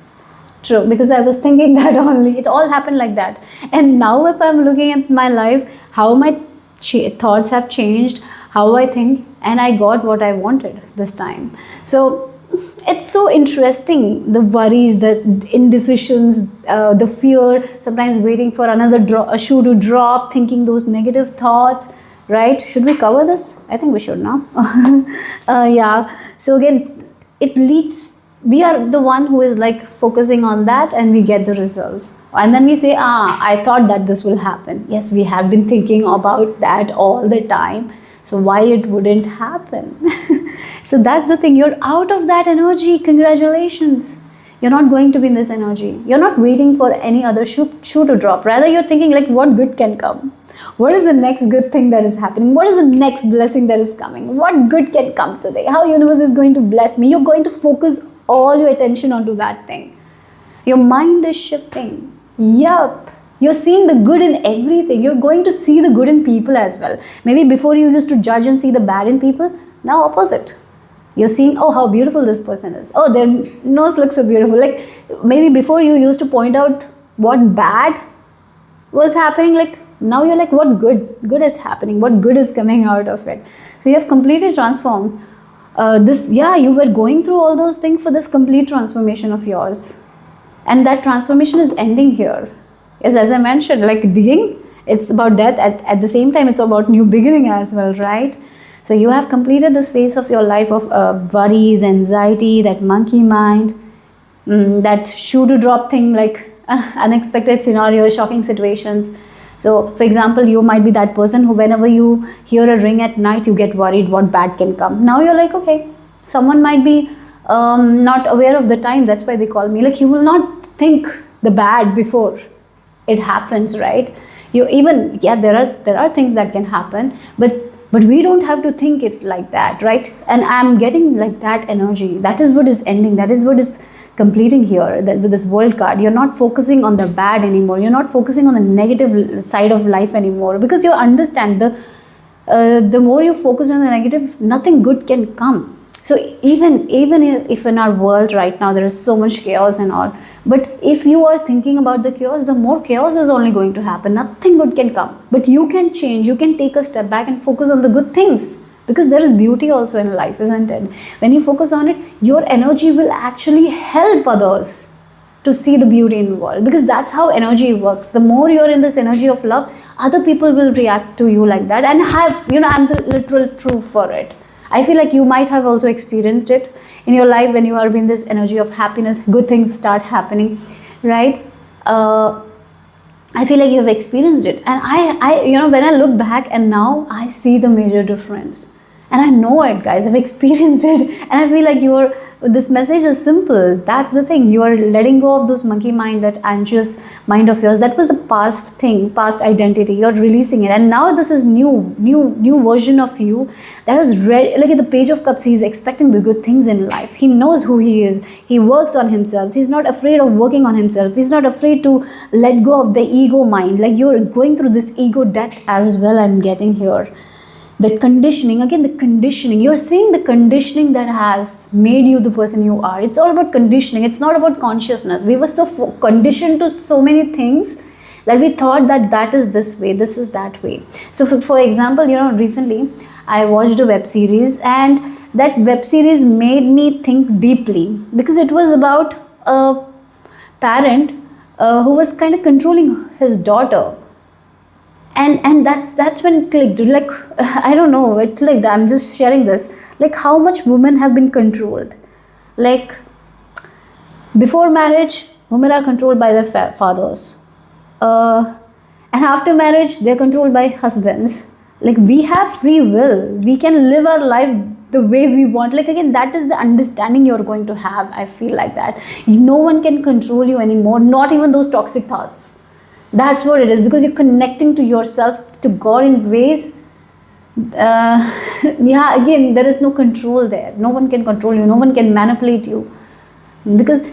True, because I was thinking that only. It all happened like that. And now if I'm looking at my life, how my thoughts have changed, how I think, and I got what I wanted this time. So it's so interesting, the worries, the indecisions, the fear, sometimes waiting for a shoe to drop, thinking those negative thoughts, right? Should we cover this? I think we should now. Yeah. So again, it leads, we are the one who is like focusing on that, and we get the results. And then we say, I thought that this will happen. Yes, we have been thinking about that all the time. So why it wouldn't happen? So that's the thing. You're out of that energy. Congratulations. You're not going to be in this energy. You're not waiting for any other shoe to drop. Rather, you're thinking like, what good can come? What is the next good thing that is happening? What is the next blessing that is coming? What good can come today? How universe is going to bless me? You're going to focus all your attention onto that thing. Your mind is shifting. Yup. You're seeing the good in everything. You're going to see the good in people as well. Maybe before you used to judge and see the bad in people, now opposite. You're seeing, oh, how beautiful this person is. Oh, their nose looks so beautiful. Like maybe before you used to point out what bad was happening, like Now you're like, what good is happening, what good is coming out of it? So you have completely transformed this. Yeah, you were going through all those things for this complete transformation of yours, and that transformation is ending here. Yes, as I mentioned, like digging, it's about death, at the same time it's about new beginning as well, right? So you have completed this phase of your life of worries, anxiety, that monkey mind, that shoe to drop thing, like unexpected scenarios, shocking situations. So for example, you might be that person who whenever you hear a ring at night, you get worried what bad can come. Now you're like, okay, someone might be not aware of the time, that's why they call me. Like, you will not think the bad before it happens, right? You even, yeah, there are things that can happen, but we don't have to think it like that, right? And I'm getting like that energy. That is what is ending, that is what is completing here, that with this world card. You're not focusing on the bad anymore, you're not focusing on the negative side of life anymore, because you understand the more you focus on the negative, nothing good can come. So even if in our world right now there is so much chaos and all, but if you are thinking about the chaos, the more chaos is only going to happen, nothing good can come. But you can change, you can take a step back and focus on the good things, because there is beauty also in life, isn't it? When you focus on it, your energy will actually help others to see the beauty in the world, because that's how energy works. The more you're in this energy of love, other people will react to you like that. And I'm the literal proof for it. I feel like you might have also experienced it in your life. When you are in this energy of happiness, good things start happening, right? I feel like you have experienced it. And I when I look back and now, I see the major difference. And I know it, guys. I've experienced it. And I feel like this message is simple. That's the thing. You are letting go of those monkey mind, that anxious mind of yours. That was the past thing, past identity. You're releasing it. And now this is new version of you that is ready. Like at the Page of Cups, he's expecting the good things in life. He knows who he is. He works on himself. He's not afraid of working on himself. He's not afraid to let go of the ego mind. Like, you're going through this ego death as well, I'm getting here. The conditioning, again, the conditioning. You're seeing the conditioning that has made you the person you are. It's all about conditioning. It's not about consciousness. We were so conditioned to so many things that we thought that is this way, this is that way. So for example, recently I watched a web series, and that web series made me think deeply, because it was about a parent who was kind of controlling his daughter. And that's when it clicked. Like, I don't know, it clicked. I'm just sharing this. Like, how much women have been controlled. Like, before marriage, women are controlled by their fathers. And after marriage, they're controlled by husbands. Like, we have free will. We can live our life the way we want. Like, again, that is the understanding you're going to have. I feel like that. No one can control you anymore, not even those toxic thoughts. That's what it is, because you're connecting to yourself, to God in ways. Again, there is no control there. No one can control you. No one can manipulate you. Because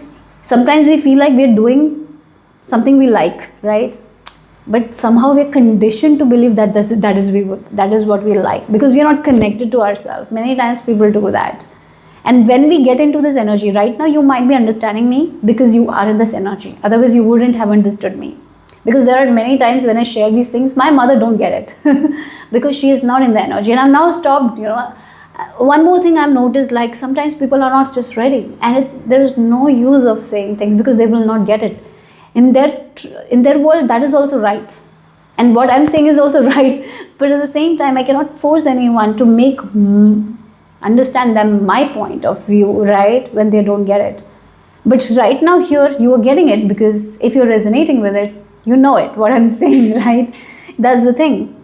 sometimes we feel like we're doing something we like, right? But somehow we're conditioned to believe that that is what we like, because we're not connected to ourselves. Many times people do that. And when we get into this energy, right now you might be understanding me because you are in this energy. Otherwise you wouldn't have understood me. Because there are many times when I share these things, my mother don't get it because she is not in the energy. And I've now stopped, One more thing I've noticed, like sometimes people are not just ready, and there is no use of saying things because they will not get it. In their world, that is also right. And what I'm saying is also right. But at the same time, I cannot force anyone to understand them my point of view, right? When they don't get it. But right now here, you are getting it, because if you're resonating with it, you know it, what I'm saying, right? That's the thing.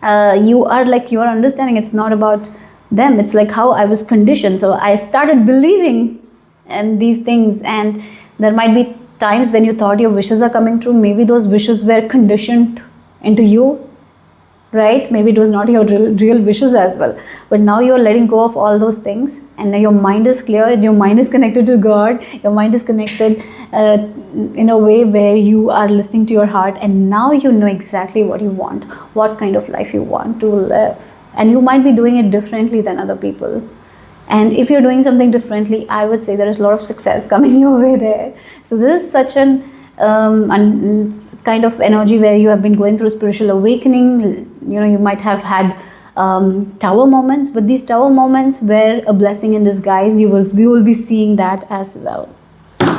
You are understanding it's not about them. It's like how I was conditioned. So I started believing in these things, and there might be times when you thought your wishes are coming true. Maybe those wishes were conditioned into you, right? Maybe it was not your real wishes as well. But now you're letting go of all those things, and now your mind is clear, your mind is connected to God, your mind is connected in a way where you are listening to your heart, and now you know exactly what you want, what kind of life you want to live. And you might be doing it differently than other people. And if you're doing something differently, I would say there is a lot of success coming your way there. So this is such an and kind of energy where you have been going through spiritual awakening. You might have had tower moments, but these tower moments were a blessing in disguise. We will be seeing that as well,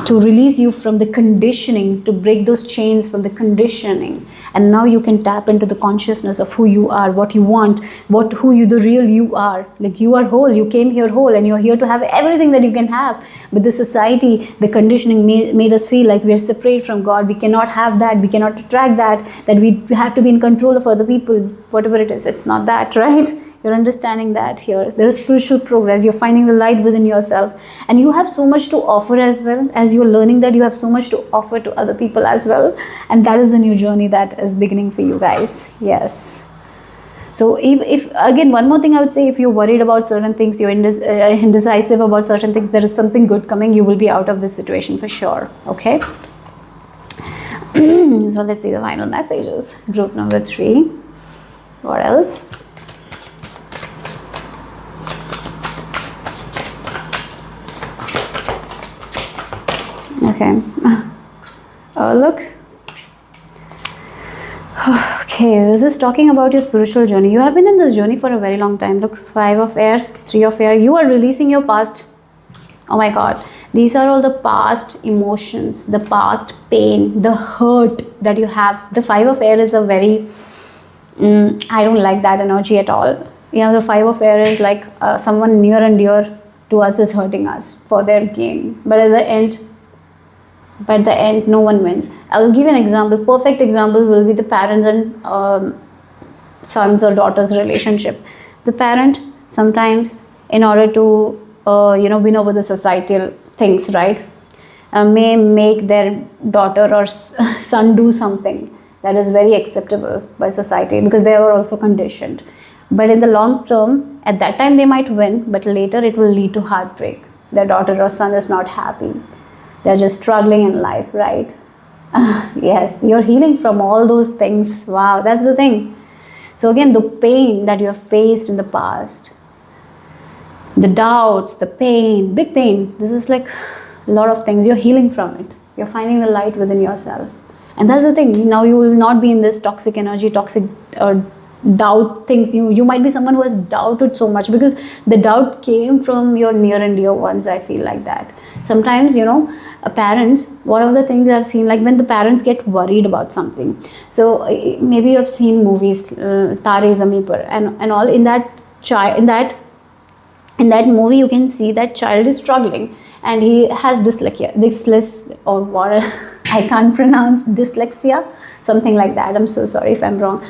to release you from the conditioning, to break those chains from the conditioning. And now you can tap into the consciousness of who you are, what you want, the real you are. Like, you are whole, you came here whole, and you're here to have everything that you can have. But the society, the conditioning made us feel like we're separate from God. We cannot have that, we cannot attract that we have to be in control of other people, whatever it is. It's not that, right? You're understanding that here. There is spiritual progress. You're finding the light within yourself. And you have so much to offer as well. As you're learning that, you have so much to offer to other people as well. And that is the new journey that is beginning for you guys. Yes. So if again, one more thing I would say, if you're worried about certain things, you're indecisive about certain things, there is something good coming. You will be out of this situation for sure. Okay. So let's see the final messages. Group number 3. What else? Okay. Oh, look. Okay, this is talking about your spiritual journey. You have been in this journey for a very long time. Look, 5 of air, 3 of air. You are releasing your past. Oh my God. These are all the past emotions, the past pain, the hurt that you have. The 5 of air is a very, I don't like that energy at all. The 5 of air is like someone near and dear to us is hurting us for their gain. But at the end, no one wins. I will give an example. Perfect example will be the parents and sons or daughters relationship. The parent sometimes, in order to win over the societal things, right, may make their daughter or son do something that is very acceptable by society because they were also conditioned. But in the long term, at that time they might win, but later it will lead to heartbreak. Their daughter or son is not happy. They're just struggling in life, right? Yes, you're healing from all those things. Wow, that's the thing. So again, the pain that you have faced in the past, the doubts, the pain, big pain, this is like a lot of things. You're healing from it. You're finding the light within yourself. And that's the thing. Now you will not be in this toxic energy, toxic doubt things. You might be someone who has doubted so much because the doubt came from your near and dear ones. I feel like that. Sometimes, parents, one of the things I've seen, like when the parents get worried about something. So maybe you have seen movies, Tare Zameen Par and all. In that movie, you can see that child is struggling and he has dyslexia or what I can't pronounce, dyslexia, something like that. I'm so sorry if I'm wrong.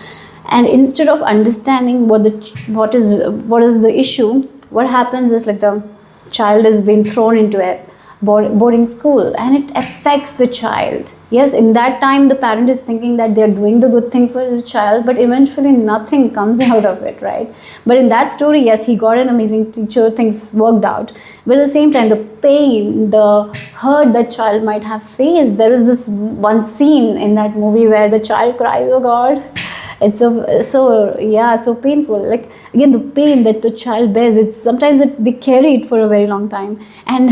And instead of understanding what is the issue, what happens is like the child is being thrown into a boarding school and it affects the child. Yes, in that time the parent is thinking that they're doing the good thing for his child, but eventually nothing comes out of it, right? But in that story, yes, he got an amazing teacher, things worked out. But at the same time, the pain, the hurt that child might have faced, there is this one scene in that movie where the child cries, oh God. It's so painful. Like again, the pain that the child bears, they carry it for a very long time. And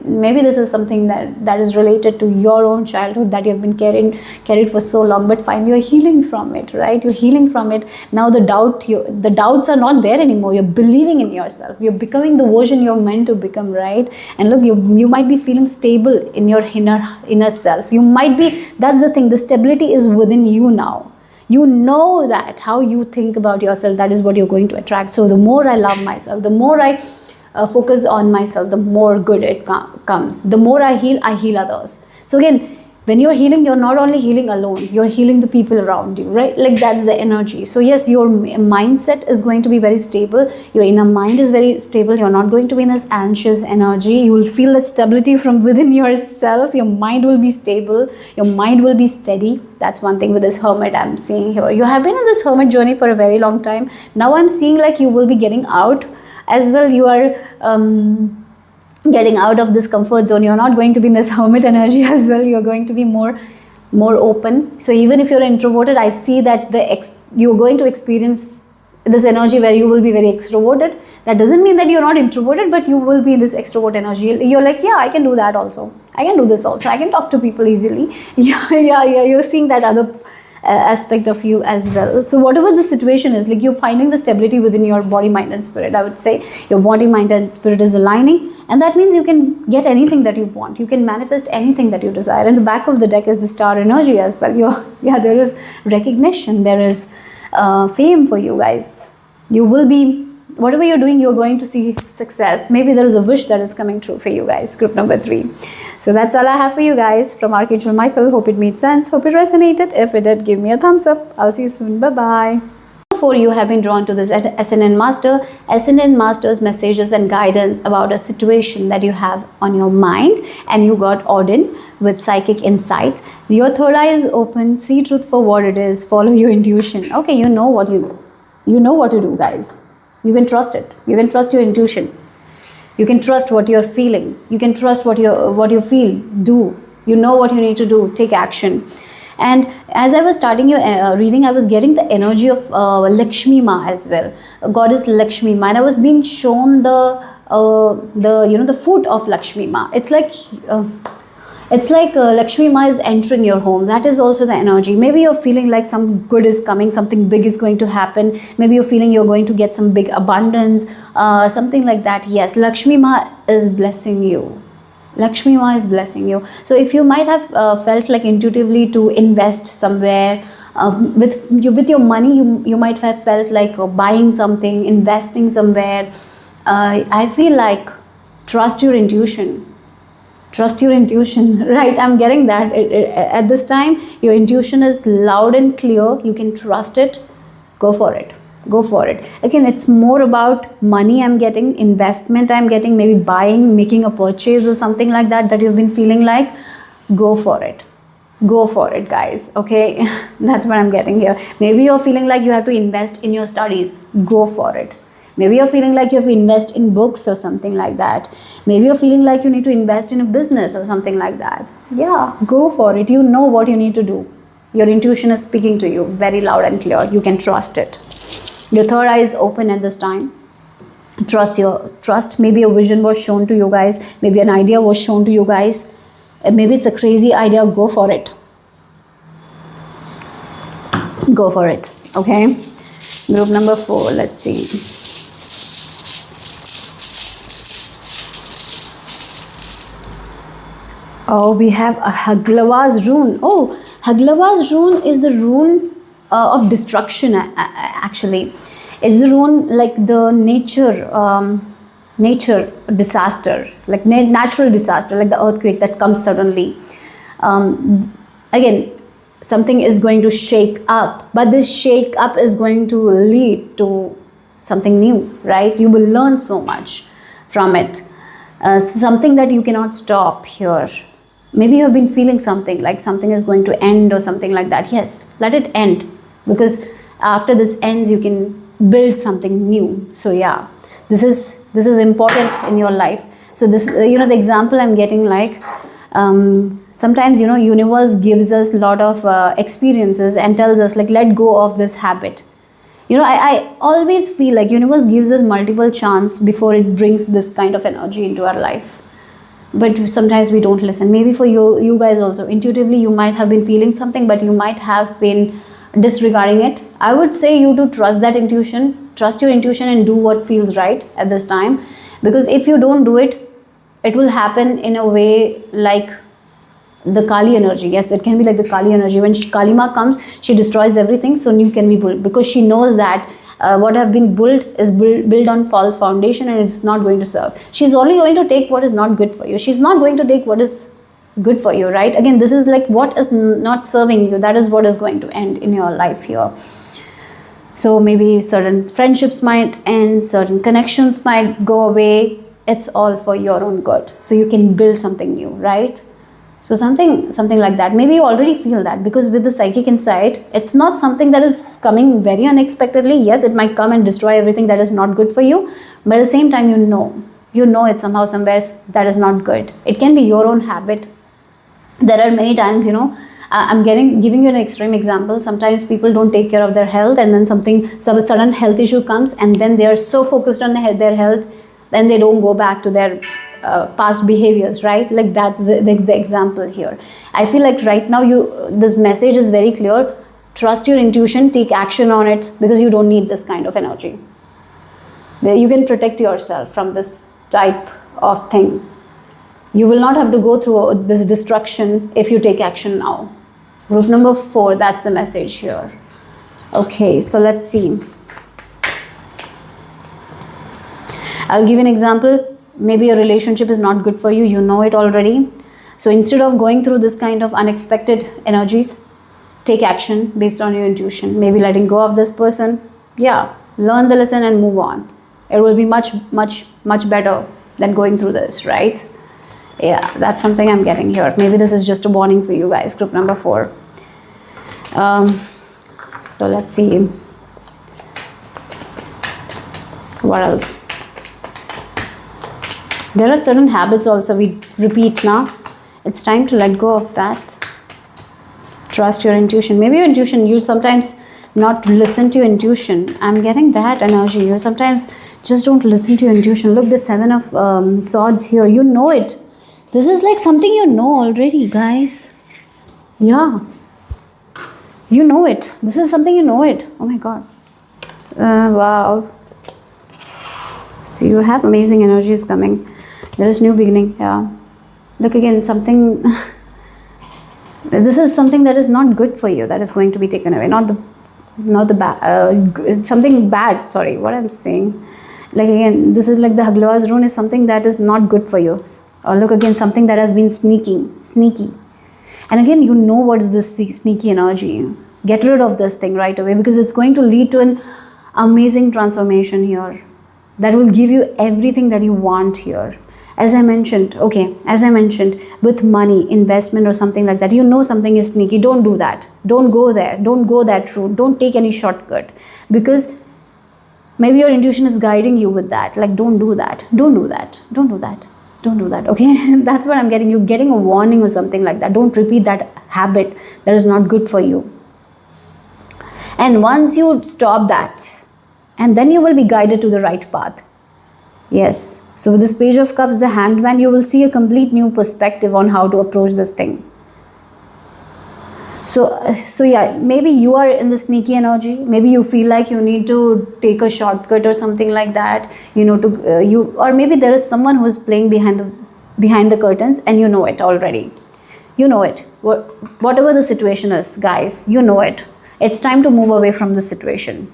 maybe this is something that is related to your own childhood that you have been carried for so long. But finally, you're healing from it, right? You're healing from it. Now the doubts are not there anymore. You're believing in yourself. You're becoming the version you're meant to become, right? And look, you might be feeling stable in your inner self. You might be. That's the thing. The stability is within you now. You know that how you think about yourself, that is what you're going to attract. So the more I love myself, the more I focus on myself, the more good it comes. The more I heal others. So again, when you're healing, you're not only healing alone, you're healing the people around you, right? Like that's the energy. So yes, your mindset is going to be very stable. Your inner mind is very stable. You're not going to be in this anxious energy. You will feel the stability from within yourself. Your mind will be stable. Your mind will be steady. That's one thing with this hermit I'm seeing here. You have been in this hermit journey for a very long time. Now I'm seeing like you will be getting out as well. You are getting out of this comfort zone. You're not going to be in this hermit energy as well. You're going to be more open. So even if you're introverted, I see that you're going to experience this energy where you will be very extroverted. That doesn't mean that you're not introverted, but you will be in this extrovert energy. You're like, yeah, I can do that also. I can do this also. I can talk to people easily. Yeah. You're seeing that other aspect of you as well. So whatever the situation is, like, you're finding the stability within your body, mind and spirit. I would say your body, mind and spirit is aligning, and that means you can get anything that you want. You can manifest anything that you desire. And the back of the deck is the star energy as well. There is recognition, there is fame for you guys. You will be, whatever you're doing, you're going to see success. Maybe there is a wish that is coming true for you guys, group number 3. So that's all I have for you guys from Archangel Michael. Hope it made sense. Hope it resonated. If it did, give me a thumbs up. I'll see you soon. Bye-bye. Before you have been drawn to this Ascendant Master, Ascendant Master's messages and guidance about a situation that you have on your mind, and you got ordained with psychic insights. Your third eye is open. See truth for what it is. Follow your intuition. Okay, you know what to do, guys. You can trust it. You can trust your intuition. You can trust what you're feeling. You can trust what you feel. Do. You know what you need to do. Take action. And as I was starting your reading, I was getting the energy of Lakshmi Ma as well, goddess Lakshmi Ma, and I was being shown the foot of Lakshmi Ma. It's like Lakshmi Ma is entering your home. That is also the energy. Maybe you're feeling like some good is coming, something big is going to happen. Maybe you're feeling you're going to get some big abundance, something like that. Yes, Lakshmi Ma is blessing you. Lakshmi Ma is blessing you. So if you might have felt like intuitively to invest somewhere with your money, you might have felt like buying something, investing somewhere. I feel like trust your intuition. Trust your intuition, right? I'm getting that. At this time, your intuition is loud and clear. You can trust it. Go for it. Go for it. Again, it's more about money I'm getting, investment I'm getting, maybe buying, making a purchase or something like that you've been feeling like. Go for it. Go for it, guys. Okay, that's what I'm getting here. Maybe you're feeling like you have to invest in your studies. Go for it. Maybe you're feeling like you have to invest in books or something like that. Maybe you're feeling like you need to invest in a business or something like that. Yeah, go for it. You know what you need to do. Your intuition is speaking to you very loud and clear. You can trust it. Your third eye is open at this time. Trust. Maybe a vision was shown to you guys. Maybe an idea was shown to you guys. Maybe it's a crazy idea. Go for it. Go for it. Okay. Group number 4. Let's see. Oh, we have a Haglava's rune. Oh, Haglava's rune is the rune of destruction, actually. It's the rune like the nature disaster, like natural disaster, like the earthquake that comes suddenly. Again, something is going to shake up, but this shake up is going to lead to something new, right? You will learn so much from it. Something that you cannot stop here. Maybe you have been feeling something like something is going to end or something like that. Yes, let it end, because after this ends, you can build something new. So yeah, this is important in your life. So this, the example I'm getting, like sometimes, universe gives us a lot of experiences and tells us like, let go of this habit. I always feel like universe gives us multiple chances before it brings this kind of energy into our life. But sometimes we don't listen. Maybe for you guys also, intuitively you might have been feeling something, but you might have been disregarding it. I would say you to trust that intuition, trust your intuition and do what feels right at this time. Because if you don't do it, it will happen in a way like the Kali energy. Yes, it can be like the Kali energy. When Kali Ma comes, she destroys everything so new can be built, because she knows that what have been built is built on false foundation and it's not going to serve. She's only going to take what is not good for you. She's not going to take what is good for you, right? Again, this is like what is not serving you, that is what is going to end in your life here. So maybe certain friendships might end, certain connections might go away. It's all for your own good, so you can build something new, right? So something like that. Maybe you already feel that, because with the psychic insight, it's not something that is coming very unexpectedly. Yes, it might come and destroy everything that is not good for you, but at the same time, you know it's somehow somewhere that is not good. It can be your own habit. There are many times, I'm giving you an extreme example. Sometimes people don't take care of their health, and then some sudden health issue comes, and then they are so focused on their health, then they don't go back to their past behaviors, right? Like that's the example here. I feel like right now this message is very clear. Trust your intuition, take action on it, because you don't need this kind of energy. You can protect yourself from this type of thing. You will not have to go through this destruction if you take action now. Group number 4, that's the message here. Okay, so let's see. I'll give you an example. Maybe a relationship is not good for you. You know it already. So instead of going through this kind of unexpected energies, take action based on your intuition. Maybe letting go of this person. Yeah, learn the lesson and move on. It will be much, much, much better than going through this, right? Yeah, that's something I'm getting here. Maybe this is just a warning for you guys, group number 4. So let's see. What else? There are certain habits also we repeat now. It's time to let go of that. Trust your intuition. Maybe your intuition, you sometimes not listen to your intuition. I'm getting that energy. You sometimes just don't listen to your intuition. Look, the 7 of Swords here. You know it. This is like something you know already, guys. Yeah. You know it. This is something you know it. Oh my God. Wow. So you have amazing energies coming. There is new beginning. Yeah. Look again, something. This is something that is not good for you. That is going to be taken away. Not the bad. Something bad. Sorry, what I'm saying. Like again, this is like the Haglawa's rune is something that is not good for you. Or look again, something that has been sneaky. And again, you know what is this sneaky energy. Get rid of this thing right away, because it's going to lead to an amazing transformation here. That will give you everything that you want here. As I mentioned, with money, investment or something like that, you know something is sneaky. Don't do that. Don't go there. Don't go that route. Don't take any shortcut, because maybe your intuition is guiding you with that. Like, don't do that. Don't do that. Don't do that. Don't do that. Okay, that's what I'm getting. You're getting a warning or something like that. Don't repeat that habit that is not good for you. And once you stop that, and then you will be guided to the right path. Yes. So with this Page of Cups, the Hanged Man, you will see a complete new perspective on how to approach this thing. So yeah, maybe you are in the sneaky energy. Maybe you feel like you need to take a shortcut or something like that. Or maybe there is someone who is playing behind the curtains, and you know it already. You know it. Whatever the situation is, guys, you know it. It's time to move away from the situation.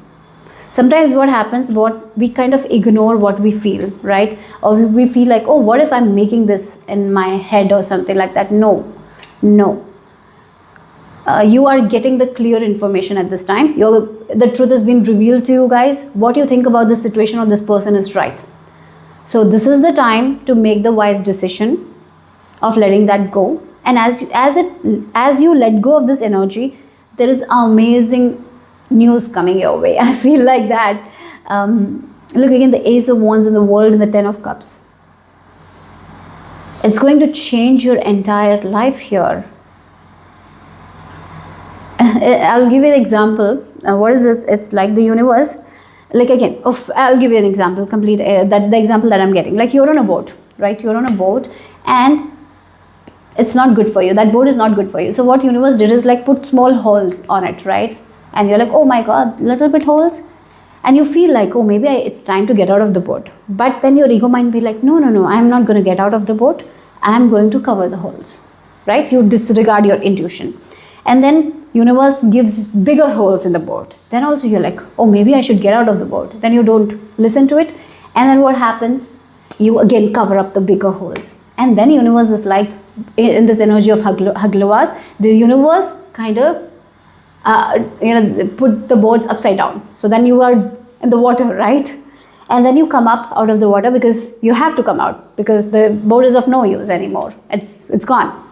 Sometimes what happens, we kind of ignore what we feel, right? Or we feel like, oh, what if I'm making this in my head or something like that? No. You are getting the clear information at this time. The truth has been revealed to you guys. What you think about this situation or this person is right. So this is the time to make the wise decision of letting that go. And as you let go of this energy, there is amazing news coming your way. I feel like that. Look again, the Ace of Wands in the World and the 10 of Cups. It's going to change your entire life here. I'll give you an example. What is this? It's like the universe. Like again, I'll give you an example. The example that I'm getting. Like you're on a boat, right? You're on a boat, and it's not good for you. That boat is not good for you. So what universe did is like put small holes on it, right? And you're like, oh my God, little bit holes. And you feel like, oh, maybe it's time to get out of the boat. But then your ego might be like, no, I'm not going to get out of the boat. I'm going to cover the holes, right? You disregard your intuition. And then universe gives bigger holes in the boat. Then also you're like, oh, maybe I should get out of the boat. Then you don't listen to it. And then what happens? You again cover up the bigger holes. And then universe is like, in this energy of Haglawas, the universe kind of put the boats upside down. So then you are in the water, right? And then you come up out of the water, because you have to come out, because the boat is of no use anymore. It's gone.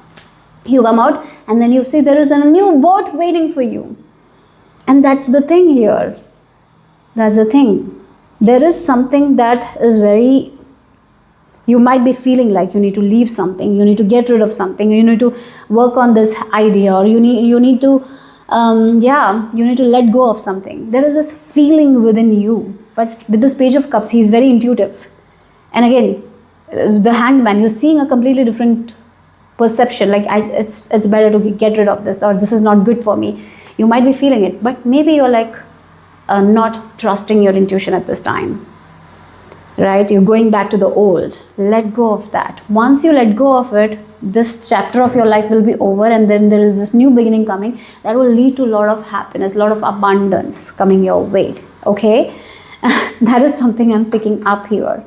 You come out, and then you see there is a new boat waiting for you. And that's the thing here. That's the thing. There is something that is very, you might be feeling like you need to leave something, you need to get rid of something, you need to work on this idea, or you need to let go of something. There is this feeling within you. But with this Page of Cups, he's very intuitive. And again, the Hanged Man, you're seeing a completely different perception, like it's better to get rid of this, or this is not good for me. You might be feeling it, but maybe you're like not trusting your intuition at this time, right? You're going back to the old. Let go of that. Once you let go of it, this chapter of your life will be over, and then there is this new beginning coming that will lead to a lot of happiness, a lot of abundance coming your way. Okay, that is something I'm picking up here.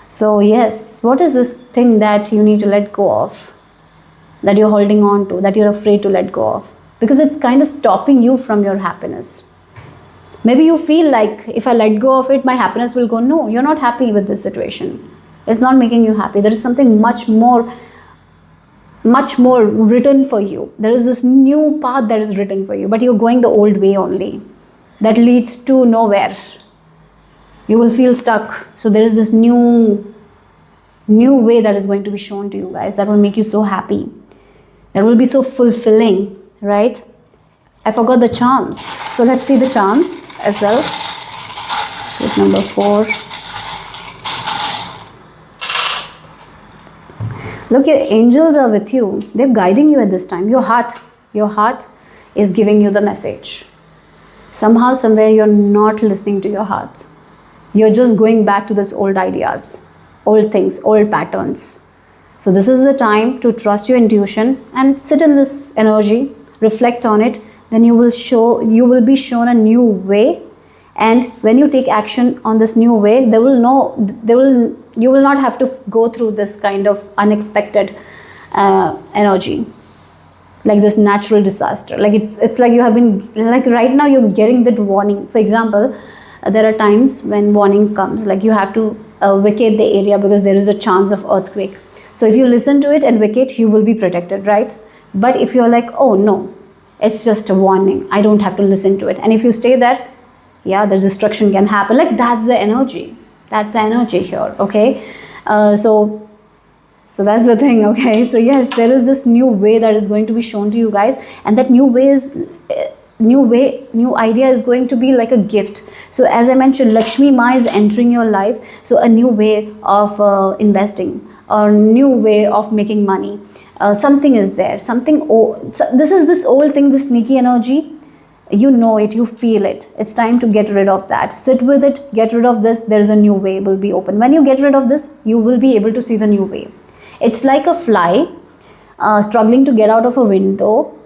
So yes, what is this thing that you need to let go of, that you're holding on to, that you're afraid to let go of, because it's kind of stopping you from your happiness? Maybe you feel like, if I let go of it, my happiness will go. No, you're not happy with this situation. It's not making you happy. There is something much more written for you. There is this new path that is written for you, but you're going the old way only. That leads to nowhere. You will feel stuck. So there is this new way that is going to be shown to you guys, that will make you so happy. That will be so fulfilling, right? I forgot the charms. So let's see the charms as well. With number 4. Look, your angels are with you. They're guiding you at this time. Your heart is giving you the message. Somehow, somewhere, you're not listening to your heart. You're just going back to those old ideas, old things, old patterns. So this is the time to trust your intuition and sit in this energy, reflect on it. Then you will be shown a new way. And when you take action on this new way, you will not have to go through this kind of unexpected energy, like this natural disaster. Like it's like you have been, like right now you're getting that warning. For example, there are times when warning comes, like you have to vacate the area because there is a chance of earthquake. So if you listen to it and vacate, you will be protected, right? But if you're like, oh no, it's just a warning, I don't have to listen to it, and if you stay there, yeah, the destruction can happen. Like that's the energy here. Okay, so that's the thing. Okay, so yes, there is this new way that is going to be shown to you guys, and that new idea is going to be like a gift. So as I mentioned, Lakshmi Ma is entering your life. So a new way of investing, or new way of making money. Something is there. This is this old thing, this sneaky energy. You know it, you feel it. It's time to get rid of that. Sit with it, get rid of this. There is a new way will be open. When you get rid of this, you will be able to see the new way. It's like a fly struggling to get out of a window,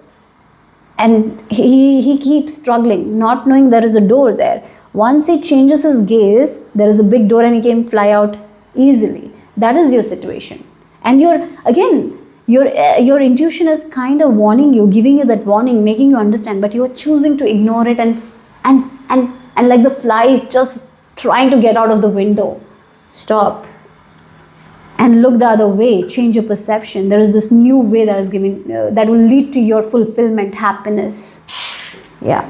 and he keeps struggling, not knowing there is a door there. Once he changes his gaze, there is a big door and he can fly out easily. That is your situation. And your intuition is kind of warning you, giving you that warning, making you understand, but you are choosing to ignore it and like the fly just trying to get out of the window. Stop and look the other way. Change your perception. There is this new way that is giving that will lead to your fulfillment, happiness. Yeah.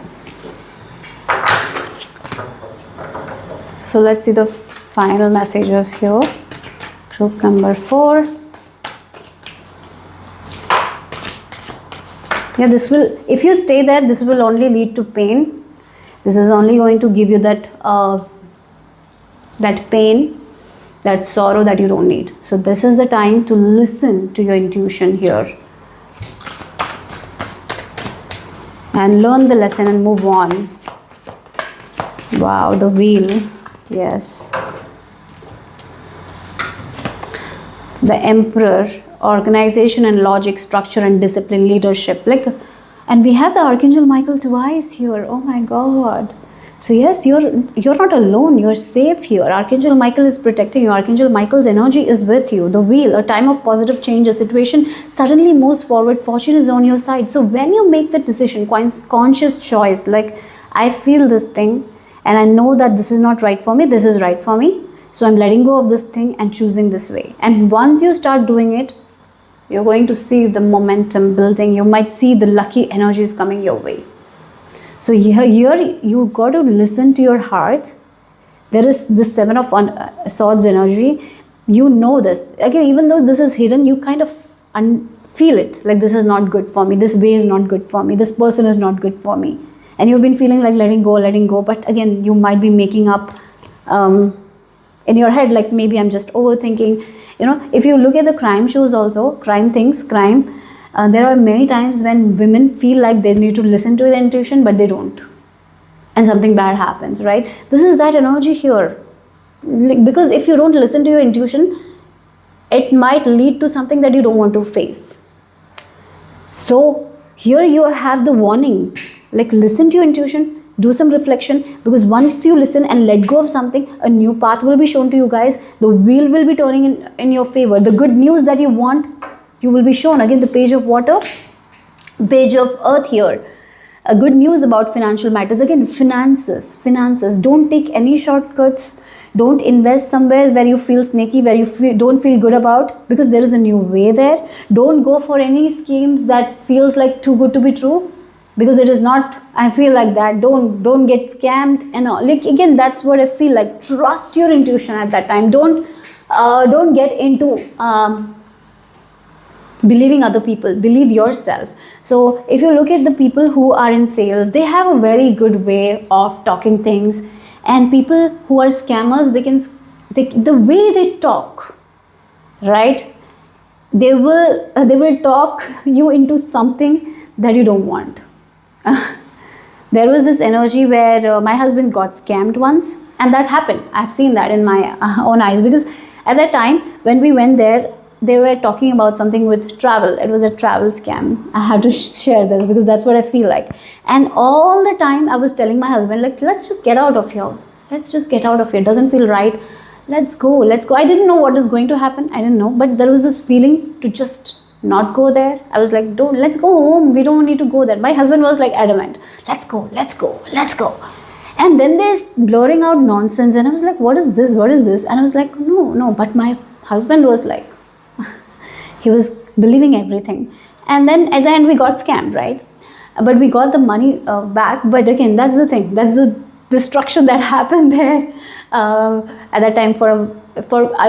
So let's see the final messages here. Group number 4. Yeah, this will, if you stay there, this will only lead to pain. This is only going to give you that pain, that sorrow that you don't need. So this is the time to listen to your intuition here and learn the lesson and move on. Wow, the wheel. Yes. The Emperor. Organization and logic, structure and discipline, leadership. And we have the Archangel Michael twice here. Oh my God. So yes, you're not alone. You're safe here. Archangel Michael is protecting you. Archangel Michael's energy is with you. The wheel, a time of positive change. A situation suddenly moves forward. Fortune is on your side. So when you make the decision, conscious choice, like I feel this thing and I know that this is not right for me, this is right for me. So I'm letting go of this thing and choosing this way. And once you start doing it, you're going to see the momentum building. You might see the lucky energies coming your way. So here you got to listen to your heart. There is the 7 of Swords energy. You know this. Again, even though this is hidden, you kind of feel it. Like this is not good for me. This way is not good for me. This person is not good for me. And you've been feeling like letting go. But again, you might be making up in your head, like maybe I'm just overthinking. If you look at the crime shows also, crime, there are many times when women feel like they need to listen to their intuition, but they don't, and something bad happens, right? This is that energy here. Because if you don't listen to your intuition, it might lead to something that you don't want to face. So here you have the warning, like listen to your intuition, do some reflection, because once you listen and let go of something, a new path will be shown to you guys. The wheel will be turning in your favor. The good news that you want, you will be shown. Again, the page of water, page of earth here. A good news about financial matters. Again, finances. Don't take any shortcuts. Don't invest somewhere where you feel snaky, where you don't feel good about, because there is a new way there. Don't go for any schemes that feels like too good to be true, because it is not. I feel like that. Don't get scammed and all. Like, again, that's what I feel like. Trust your intuition at that time. Don't get into believing other people. Believe yourself. So if you look at the people who are in sales, they have a very good way of talking things. And people who are scammers, the way they talk, right? They will talk you into something that you don't want. There was this energy where my husband got scammed once, and that happened. I've seen that in my own eyes, because at that time when we went there, they were talking about something with travel. It was a travel scam. I have to share this because that's what I feel like. And all the time I was telling my husband, like, let's just get out of here. Doesn't feel right. Let's go. I didn't know what is going to happen. I didn't know. But there was this feeling to just not go there. I was like, let's go home. We don't need to go there. My husband was like adamant. Let's go. And then they're blurring out nonsense. And I was like, what is this? And I was like, no. But my husband was like, he was believing everything. And then at the end we got scammed, right? But we got the money back. But again, that's the thing. That's the destruction that happened there at that time.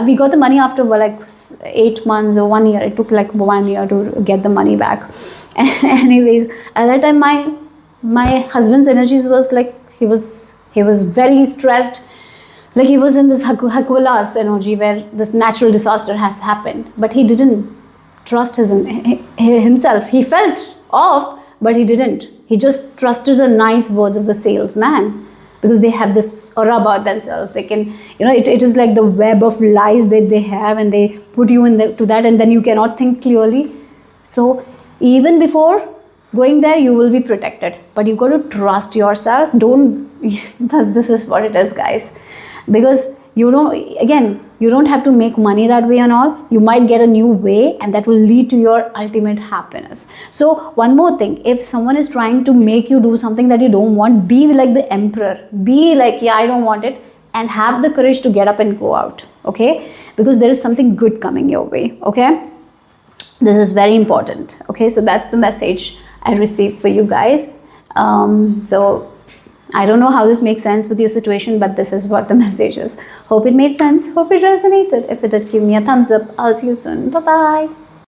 We got the money after like 8 months or 1 year. It took like 1 year to get the money back. Anyways, at that time my husband's energies was like, he was very stressed. Like he was in this Hakulas energy where this natural disaster has happened, but he didn't trust himself. He felt off, but he didn't. He just trusted the nice words of the salesman, because they have this aura about themselves. They can, it is like the web of lies that they have, and they put you to that, and then you cannot think clearly. So even before going there, you will be protected, but you got to trust yourself. This is what it is, guys. Because you don't have to make money that way and all. You might get a new way, and that will lead to your ultimate happiness. So one more thing, if someone is trying to make you do something that you don't want, be like the emperor. Be like, yeah, I don't want it, and have the courage to get up and go out, okay? Because there is something good coming your way, okay? This is very important, okay? So that's the message I received for you guys. So I don't know how this makes sense with your situation, but this is what the message is. Hope it made sense. Hope it resonated. If it did, give me a thumbs up. I'll see you soon. Bye-bye.